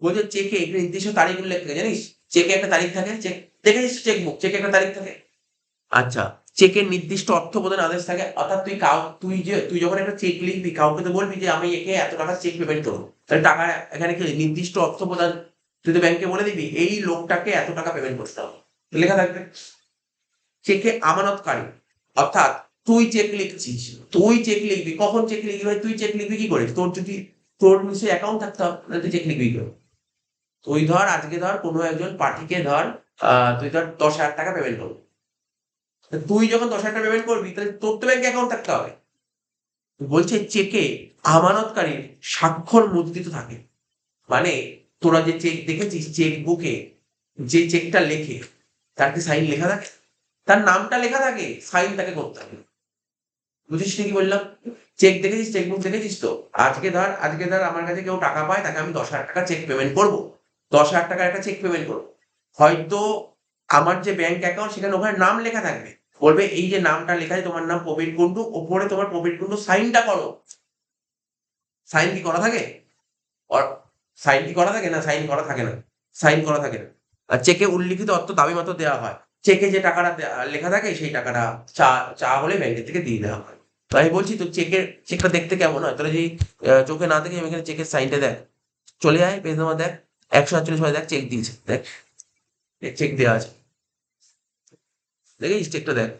বলছে চেকে একটা নির্দিষ্ট তারিখ উল্লেখ থাকে, জানিস? চেকে একটা তারিখ থাকে, চেক দেখেছিস? চেকবুক, চেকে একটা তারিখ থাকে। আচ্ছা, চেকের নির্দিষ্ট অর্থ প্রদান আদেশ থাকে, অর্থাৎ তুই যখন একটা চেক লিখবি, কাউকে তো বলবি যে আমি একে এত টাকা চেক পেমেন্ট করবো, তাহলে টাকা এখানে কি নির্দিষ্ট অর্থ প্রদান, তুই তো ব্যাংকে বলে দিবি এই লোকটাকে এত টাকা পেমেন্ট করতে হবে, লেখা থাকবে। চেকে আমানতকারী, অর্থাৎ তুই চেক লিখছিস, তুই চেক লিখবি, কখন চেক লিখবি ভাই? তুই চেক লিখবি কি করে? তোর নিশ্চয়ই অ্যাকাউন্ট থাকতে হবে, নাহলে তুই চেক লিখবি কি করে? তুই ধর আজকে ধর কোনো একজন পার্টিকে ধর তুই ধর 10,000 টাকা পেমেন্ট করবি। তুই যখন 10,000 টাকা পেমেন্ট করবি তাহলে তোর তো ব্যাংকে অ্যাকাউন্ট থাকতে হবে। বলছে চেকে আমানতকারীর স্বাক্ষর মুদ্রিত থাকে, মানে তোরা যে চেক দেখেছিস চেক বুকে যে চেকটা লেখে তার কি সাইন লেখা থাকে? তার নামটা লেখা থাকে, সাইন তাকে করতে হবে। বুঝিস কি বললাম? চেক দেখেছিস, চেক বুক দেখেছিস তো? আজকে ধর আমার কাছে কেউ টাকা পায়, তাকে আমি 10,000 টাকা চেক পেমেন্ট করবো, 10,000 টাকার একটা চেক পেমেন্ট করবো। হয়তো আমার যে ব্যাংক অ্যাকাউন্ট সেখানে ওখানে নাম লেখা থাকবে, বলবে এই যে নামটা লেখা আছে তোমার নাম প্রবীর কুন্ডু, ওপরে তোমার প্রবীর কুন্ডু সাইনটা করো। সাইন কি করা থাকে? সাইন কি করা থাকে? না, সাইন করা থাকে না, সাইন করা থাকে না। আর চেকে উল্লিখিত অর্থ দাবি মতো দেওয়া হয়। চেকে যে টাকাটা লেখা থাকে সেই টাকাটা চা চা হলে ব্যাংকের থেকে দিয়ে দেওয়া হয়। তো আমি বলছি তো চেকটা দেখতে কেমন হয়? তোরা যদি চোখে না দেখে আমি এখানে চেকের সাইনটা দেখ, চলে আয় পেজ নাম্বার দেখ, 148 হয়, দেখ চেক দিয়েছে, দেখ চেক দেওয়া আছে, দেখেছিস চেকটা? দেখ,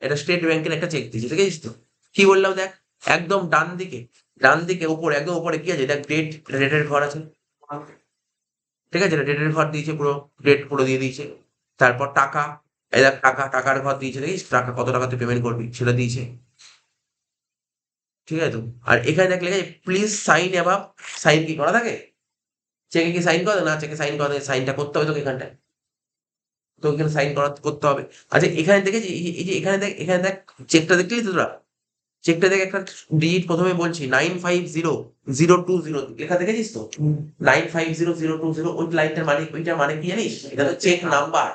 এটা স্টেট ব্যাংকের একটা চেক দিয়েছে, দেখেছিস তো? কি বললাম দেখ, একদম ডান দিকে উপরে, একদম উপরে কি আছে দেখ, ডেটের ঘর আছে, ঠিক আছে? ডেটের ঘর দিয়েছে, পুরো ডেট পুরো দিয়ে দিয়েছে। তারপর টাকা, এই দেখ টাকার ঘর দিয়েছে, দেখিস টাকা কত টাকা তুই পেমেন্ট করবি সেটা দিয়েছে, ঠিক আছে তো? আর এখানে দেখ লেখা প্লিজ সাইন অ্যাবাভ। সাইন কি করা থাকে? চেকে কি সাইন করা? না, চেকে সাইন করা থাকে, সাইনটা করতে হবে তোকে এখানটায়, তো এখানে সাইন করতে হবে। আচ্ছা এখানে দেখেছি, এই যে এখানে দেখ চেকটা দেখলি তো তোরা? চেকটা দেখে একটা ডিজিট প্রথমে বলছি 950020 লেখা দেখেছিস তো? 950020, ওই লাইনটার মানে, ওইটার মানে কি জানিস? এটা তো চেক নাম্বার।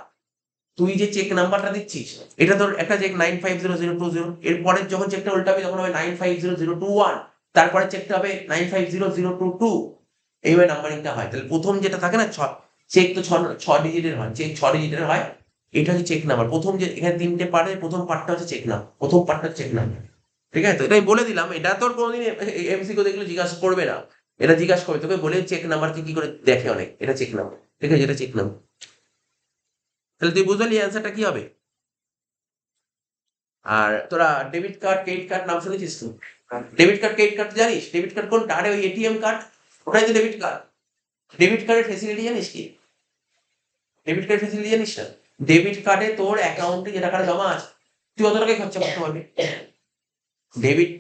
তুই যে চেক নাম্বারটা দিচ্ছিস এটা তোর একটা চেক 950020, এরপরের যখন চেকটা উল্টাবে তখন হবে 950021, তারপরে চেকটা হবে 950022। এইভাবে নাম্বারিংটা হয়। তাহলে প্রথম যেটা থাকে না, চেক তো ছ ডিজিটের হয়, চেক 6 ডিজিটের হয়। এটা হচ্ছে চেক নাম্বার। প্রথম যে এখানে 3টে পার্ট, প্রথম পার্টটা হচ্ছে চেক নাম, প্রথম পার্টটা চেক নাম্বার, ঠিক আছে? তো এটাই বলে দিলাম, এটা তোর কোনোদিন এমসিকিউ দেখলে জিজ্ঞাসা করবে না, এটা জিজ্ঞাসা করবে তোকে, বলে চেক নাম্বারকে কি করে দেখে অনেক, এটা চেক নাম্বার, ঠিক আছে? এটা চেক নাম্বার। তাহলে তুই বুঝলি অ্যান্সারটা কি হবে? আর তোরা ডেবিট কার্ড ক্রেডিট কার্ড নাম শুনেছিস তো? ডেবিট কার্ড ক্রেডিট কার্ড জানিস? ডেবিট কার্ড কোনটা? আরে ওই এটিএম কার্ড, ওটাই তো ডেবিট কার্ড। ডেবিট কার্ডের ফেসিলিটি জানিস কি? ডেবিট কার্ডের ফেসিলিটি জানিস না? ডেবিট কার্ডে তোর অ্যাকাউন্টে যে টাকাটা জমা আছে তুই অত টাকাই খরচা করতে পারবি।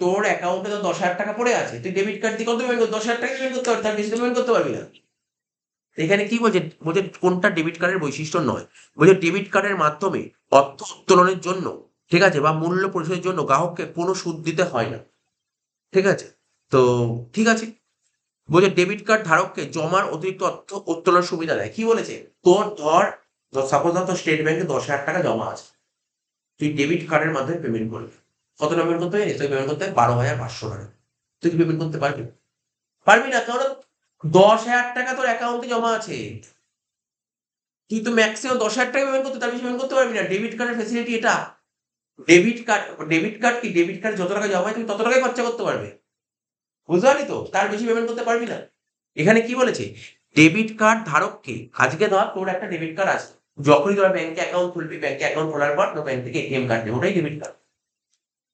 তোর অ্যাকাউন্টে তো 10,000 টাকা পড়ে আছে, তুই ডেবিট কার্ড দিয়ে কত পেমেন্ট করবি? 10,000 টাকা পেমেন্ট করতে পারবি, তার বেশি পেমেন্ট করতে পারবি না। এখানে কি বলছে? বলছে কোনটা ডেবিট কার্ডের বৈশিষ্ট্য নয়। বলছে ডেবিট কার্ডের মাধ্যমে অর্থ উত্তোলনের জন্য, ঠিক আছে, বা মূল্য পরিশোধের জন্য গ্রাহককে কোনো সুদ দিতে হয় না, ঠিক আছে? তো ঠিক আছে। বলছে ডেবিট কার্ড ধারককে জমার অতিরিক্ত অর্থ উত্তোলনের সুবিধা দেয়। কি বলেছে? তোর ধর সাপোজ ধর তোর স্টেট ব্যাংকে 10,000 টাকা জমা আছে, তুই ডেবিট কার্ডের মাধ্যমে পেমেন্ট করবি। কত পেমেন্ট করতে হবে? তুই পেমেন্ট করতে হবে 12,500 টাকা। তুই কি পেমেন্ট করতে পারবি? পারবি না, কারণ 10,000 টাকা তোর অ্যাকাউন্টে জমা আছে। তুই তো ম্যাক্সিমাম 10,000 টাকা পেমেন্ট করতে, তার বেশি পেমেন্ট করতে পারবি না। ডেবিট কার্ডের ফেসিলিটি এটা। ডেবিট কার্ড যত টাকা জমা হয় তুমি তত টাকাই খরচা করতে পারবে, বুঝতে পারলি তো? তার বেশি পেমেন্ট করতে পারবি না। এখানে কি বলেছে? ডেবিট কার্ড ধারককে, আজকে ধর তোর একটা ডেবিট কার্ড আছে, যখনই তোর ব্যাংকে অ্যাকাউন্ট খুলবি, ব্যাংকে অ্যাকাউন্ট খোলার পর তোর ব্যাংক থেকে এটিএম কার্ড নেবে, ওটাই ডেবিট কার্ড,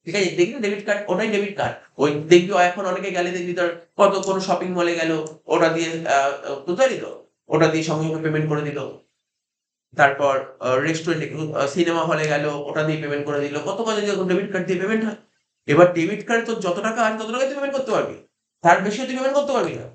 ঠিক আছে? দেখবি ডেবিট কার্ড, ওটাই ডেবিট কার্ড। ওই দেখবি এখন অনেকে গেলে দেখবি তোর কত কোনো শপিং মলে গেল, ওটা দিয়ে বুঝতে পারলি তো? ওটা দিয়ে সঙ্গে সঙ্গে পেমেন্ট করে দিল। তারপর রেস্টুরেন্টে, সিনেমা হলে গেল, ওটা দিয়ে পেমেন্ট করে দিল। কত কাজে যখন ডেবিট কার্ড দিয়ে পেমেন্ট হয়। এবার ডেবিট কার্ডে তোর যত টাকা আছে তত টাকাই তুই পেমেন্ট করতে পারবি, তার বেশি তুই পেমেন্ট করতে পারবি না।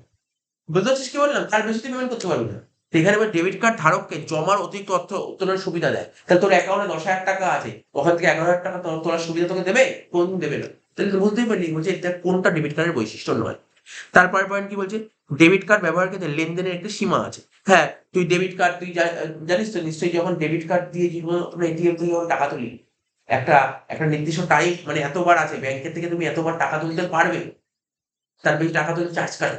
বুঝতে পারছিস কি বললাম? তার বেশি তুই পেমেন্ট করতে পারবি না। তো এখানে এবার ডেবিট কার্ড ধারককে জমার অতিরিক্ত অর্থ উত্তোলনের সুবিধা দেয়। তাহলে তোর অ্যাকাউন্টে 10,000 টাকা আছে, ওখান থেকে 11,000 টাকা তোলার সুবিধা তোকে দেবে? কোনদিন দেবে না। তাহলে তুই বুঝতেই পারলি বলছে এটা কোনটা ডেবিট কার্ডের বৈশিষ্ট্য নয়। তারপরের পয়েন্ট কি বলছে? ডেবিট কার্ড ব্যবহারের ক্ষেত্রে লেনদেনের একটি সীমা আছে। হ্যাঁ, তুই ডেবিট কার্ড তুই জানিস তো নিশ্চয়ই, যখন ডেবিট কার্ড দিয়ে এটিএম থেকে যখন টাকা তুলি, একটা একটা নির্দিষ্ট টাইম, মানে এতবার আছে ব্যাংকের থেকে তুমি এতবার টাকা তুলতে পারবে, তার বেশি টাকা তুলতে চার্জ কাটে।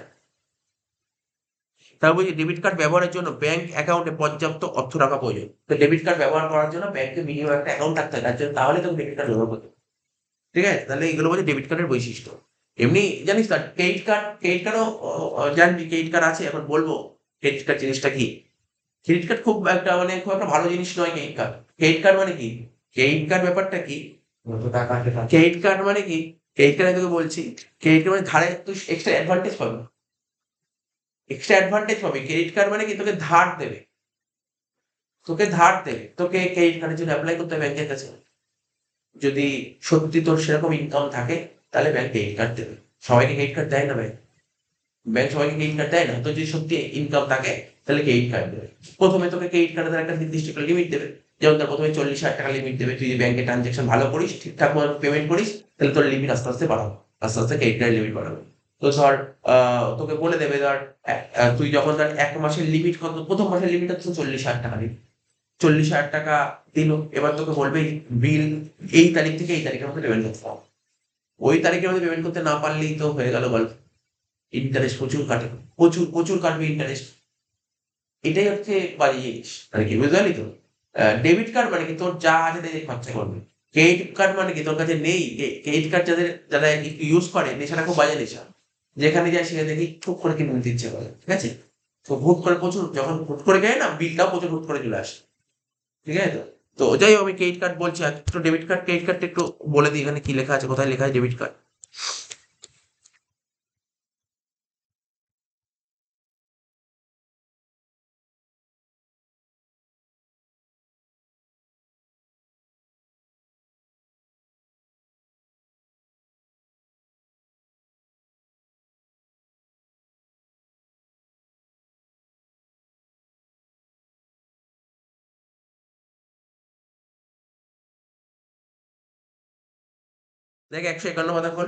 তারপর বলছি ডেবিট কার্ড ব্যবহারের জন্য ব্যাংক অ্যাকাউন্টে পর্যাপ্ত অর্থ রাখা প্রয়োজন। তো ডেবিট কার্ড ব্যবহার করার জন্য ব্যাংকে মিনিমাম একটা অ্যাকাউন্ট থাকতে হয়, তার জন্য তাহলে তুমি ডেবিট কার্ড ব্যবহার করতে পারবে। ঠিক আছে? তাহলে এগুলো বলছে ডেবিট কার্ডের বৈশিষ্ট্য। এমনি জানিস তো ক্রেডিট কার্ডও জানবি, ক্রেডিট কার্ড আছে, এখন বলবো ক্রেডিট কার্ড জিনিসটা কি। ক্রেডিট কার্ড খুব একটা ভালো জিনিস নয়। ক্রেডিট কার্ড মানে কি? ক্রেডিট কার্ড ব্যাপারটা কি? যত টাকা আছে তার ক্রেডিট কার্ড মানে কি? ক্রেডিট কার্ড আমি তোকে বলছি, ক্রেডিট কার্ড মানে ধারে তুই এক্সট্রা অ্যাডভান্টেজ পাবি। এক্সট্রা অ্যাডভান্টেজ পাবি। ক্রেডিট কার্ড মানে কি? তোকে ধার দেবে। তোকে ধার দেবে। তোকে ক্রেডিট কার্ডের জন্য অ্যাপ্লাই করতে হবে ব্যাংকের কাছে। যদি সত্যি তোর সেরকম ইনকাম থাকে তাহলে ব্যাংক ক্রেডিট কার্ড দেবে। সবাইকে ক্রেডিট কার্ড দেয় না ব্যাংক। ব্যাংক সবাইকে ক্রেডিট কার্ড দেয় না। তোর যদি সত্যি ইনকাম থাকে তাহলে ক্রেডিট কার্ড দেবে। প্রথমে তোকে ক্রেডিট কার্ডে তার একটা নির্দিষ্ট একটা লিমিট দেবে। যেমন তার প্রথমে 40,000 টাকা লিমিট দেবে। তুই যদি ব্যাংকে ট্রানজ্যাকশন ভালো করিস, ঠিকঠাক মতো পেমেন্ট করিস, তাহলে তোর লিমিট আস্তে আস্তে বাড়াবে। আস্তে আস্তে ক্রেডিট কার্ডের লিমিট বাড়াবে। তো ধর তোকে বলে দেবে ধর তুই যখন ধর 1 মাসের লিমিট কত, প্রথম মাসের লিমিট হচ্ছে 40,000 টাকা দিবি। 40,000 টাকা দিল। এবার তোকে বলবে বিল এই তারিখ থেকে এই তারিখের মধ্যে পেমেন্ট করতে হবে। ওই তারিখের মধ্যে পেমেন্ট করতে না পারলেই তো হয়ে গেল গল্প। ইন্টারেস্ট প্রচুর কাটে। প্রচুর, প্রচুর কাটবে ইন্টারেস্ট। এটাই হচ্ছে বাজে জিনিস আরকি, বুঝতে পারলি তো? ডেবিট কার্ড মানে কি? তোর যা আছে তাই দিয়ে খরচা করবে। ক্রেডিট কার্ড মানে কি? তোর কাছে নেই। ক্রেডিট কার্ড যারা একটু ইউজ করে, নেশাটা খুব বাজে নেশা। যেখানে যায় সেখানে দেখি ঠুক করে কিনে নিতে ইচ্ছে করে। ঠিক আছে? তো হুট করে প্রচুর যখন হুট করে কেনে না, বিলটাও প্রচুর হুট করে চলে আসে। ঠিক আছে তো? তো যাই হোক, আমি ক্রেডিট কার্ড বলছি। আর একটু ডেবিট কার্ড, ক্রেডিট কার্ডটা একটু বলে দিই এখানে কি লেখা আছে, কোথায় লেখা আছে ডেবিট কার্ড। দেখ 151 কথা খোল।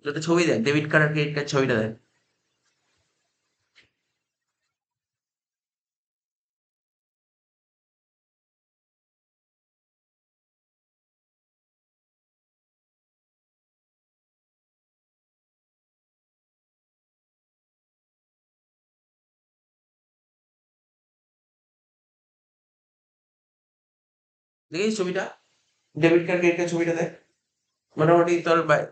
একটা ছবি দেখ, ডেবিট কার্ড আর ক্রেডিট কার্ড ছবিটা দেখ। দেখিস ছবিটা? ডেবিট কার্ড ক্রেডিট কার্ড ছবিটা দেখ। মোটামুটি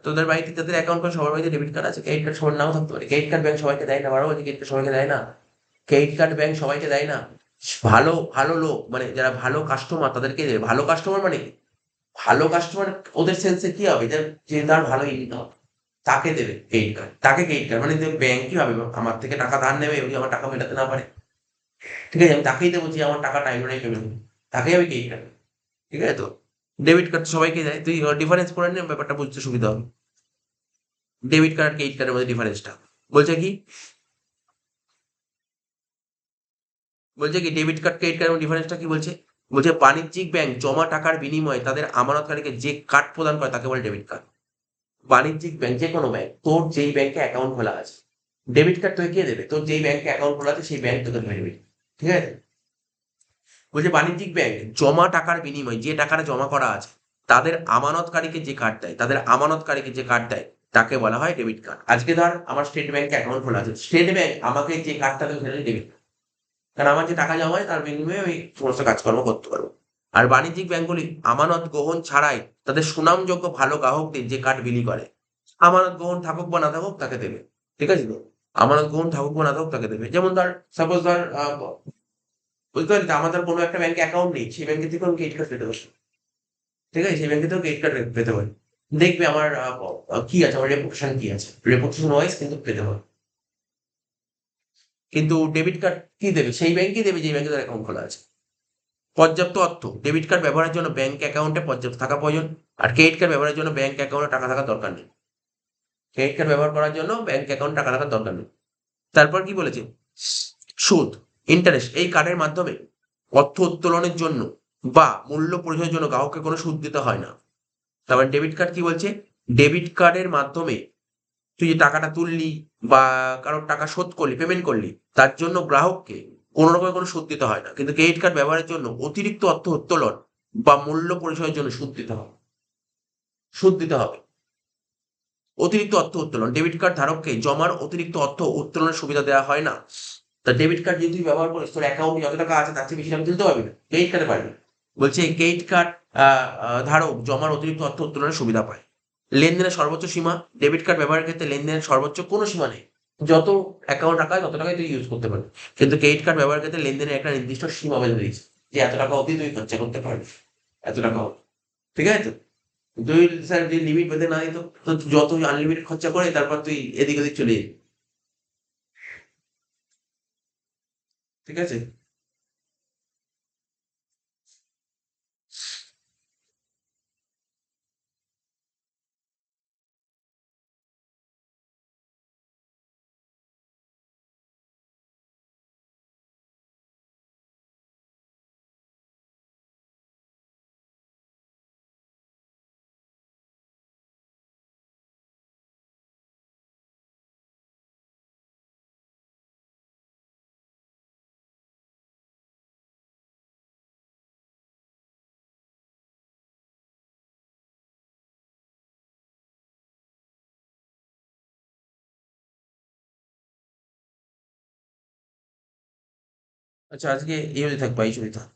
তোদের বাড়িতে যাদের অ্যাকাউন্ট করে সবার বাড়িতে ডেবিট কার্ড আছে। ক্রেডিট কার্ড সবার নাও থাকতে পারে। ক্রেডিট কার্ড ব্যাংক সবাইকে দেয় না। বারো বলছি, ক্রেডিট কার্ড সবাইকে দেয় না। ক্রেডিট কার্ড ব্যাংক সবাইকে দেয় না। ভালো ভালো লোক মানে যারা ভালো কাস্টমার তাদেরকে দেবে। ভালো কাস্টমার মানে কি? ভালো কাস্টমার ওদের সেন্সে কি হবে? যে তার ভালো ইনকাম, তাকে দেবে ক্রেডিট কার্ড। তাকে ক্রেডিট কার্ড মানে ব্যাংক কি ভাবে? আমার থেকে টাকা ধার নেবে, ওই আমার টাকা মেটাতে না পারে। ঠিক আছে? আমি তাকেই দেবো যে আমার টাকা টাইম টাইম পেমেন্ট করবে। তাকেই আমি ক্রেডিট কার্ড। ঠিক আছে তো? ডেবিট কার্ড সবাইকে দেয়। তুই ডিফারেন্স করে নে, ব্যাপারটা বুঝতে সুবিধা হবে। ডেবিট কার্ড আর ক্রেডিট কার্ডের মধ্যে ডিফারেন্সটা বলছে কি? বলছে কি ডেবিট কার্ড ক্রেডিট কার্ডের মধ্যে ডিফারেন্সটা কি বলছে? বলছে বাণিজ্যিক ব্যাংক জমা টাকার বিনিময়ে তাদের আমানতকারীকে যে কার্ড প্রদান করে তাকে বলে ডেবিট কার্ড। বাণিজ্যিক ব্যাংক যে কোনো ব্যাংক, তোর যেই ব্যাংকে অ্যাকাউন্ট খোলা আছে, ডেবিট কার্ড তোকে কে দেবে? তোর যেই ব্যাংকে অ্যাকাউন্ট খোলা আছে সেই ব্যাংক তোকে দেবে ডেবিট। ঠিক আছে? বলছে বাণিজ্যিক ব্যাংক জমা টাকার বিনিময়ে যে টাকাটা জমা করা আছে তাদের আমানতকারীকে যে কার্ড দেয়, তাদের আমানতকারীকে যে কার্ড দেয় তাকে বলা হয় ডেবিট কার্ড। আজকে ধর আমার স্টেট ব্যাংকে অ্যাকাউন্ট খোলা আছে, স্টেট ব্যাংক আমাকে যে কার্ডটা দেবে সেটা ডেবিট। কারণ আমার যে টাকা জমা হয় তার বিনিময়ে আমি সমস্ত কাজকর্ম করতে পারবো। আর বাণিজ্যিক ব্যাংকগুলি আমানত গ্রহণ ছাড়াই তাদের সুনামযোগ্য ভালো গ্রাহকদের যে কার্ড বিলি করে, আমানত গ্রহণ থাকুক বা না থাকুক তাকে দেবে। ঠিক আছে তো? আমানত গ্রহণ থাকুক বা না থাকুক তাকে দেবে। যেমন ধর সাপোজ ধর বুঝতে পারলি তো, আমাদের কোনো একটা ব্যাংকে অ্যাকাউন্ট নেই, সেই ব্যাংকে থেকে আমি ক্রেডিট কার্ড পেতে পারি। ঠিক আছে? সেই ব্যাংকে থেকেও ক্রেডিট কার্ড পেতে পারি। দেখবে আমার কি আছে, আমার রেপুটেশন কি আছে, রেপুটেশন ওয়াইজ কিন্তু পেতে পারি। কিন্তু ডেবিট কার্ড কি দেবে? সেই ব্যাংকই দেবে যে ব্যাংকে তার অ্যাকাউন্ট খোলা আছে। পর্যাপ্ত অর্থ, ডেবিট কার্ড ব্যবহারের জন্য ব্যাংক অ্যাকাউন্টে পর্যাপ্ত থাকা প্রয়োজন। আর ক্রেডিট কার্ড ব্যবহারের জন্য ব্যাংক অ্যাকাউন্টে টাকা থাকার দরকার নেই। ক্রেডিট কার্ড ব্যবহার করার জন্য ব্যাংক অ্যাকাউন্টে টাকা থাকার দরকার নেই। তারপর কি বলেছে? সুদ, ইন্টারেস্ট। এই কার্ডের মাধ্যমে অর্থ উত্তোলনের জন্য বা মূল্য পরিশোধের জন্য গ্রাহককে কোনো সুদ দিতে হয় না। তারপর ডেবিট কার্ড কি বলছে? ডেবিট কার্ডের মাধ্যমে তুই যে টাকাটা তুললি বা কারোর টাকা শোধ করলি, পেমেন্ট করলি, তার জন্য গ্রাহককে কোনো রকমের কোনো সুদ দিতে হয় না। কিন্তু ক্রেডিট কার্ড ব্যবহারের জন্য অতিরিক্ত অর্থ উত্তোলন বা মূল্য পরিশোধের জন্য সুদ দিতে হবে। সুদ দিতে হবে। অতিরিক্ত অর্থ উত্তোলন, ডেবিট কার্ড ধারককে জমার অতিরিক্ত অর্থ উত্তোলনের সুবিধা দেওয়া হয় না। তা ডেবিট কার্ড যদি তুই ব্যবহার করিস, তোর অ্যাকাউন্টে যত টাকা আছে তার চেয়ে বেশি টাকা তুলতে পারবি না, ক্রেডিট কার্ডে পারবি। বলছে ক্রেডিট কার্ড ধারক জমার অতিরিক্ত অর্থ উত্তোলনের সুবিধা পায়। লেনদেনের সর্বোচ্চ সীমা, ডেবিট কার্ড ব্যবহারের ক্ষেত্রে লেনদেনের সর্বোচ্চ কোনো সীমা নেই। যত অ্যাকাউন্ট রাখা হয় তত টাকাই তুই ইউজ করতে পারবি, কিন্তু ক্রেডিট কার্ড ব্যবহার করতে লেনদেনের একটা নির্দিষ্ট সীমা বেঁধে দিয়েছে যে এত টাকা অবধি তুই খরচা করতে পারবি, এত টাকা অবধি। ঠিক আছে তো? তুই স্যার যদি লিমিট বেঁধে না দিত তো তুই যত আনলিমিটেড খরচা করে তারপর তুই এদিক ওদিক চলে যেবি। ঠিক আছে? আচ্ছা, আজকে এই অবধি থাক, এই ছবি থাক।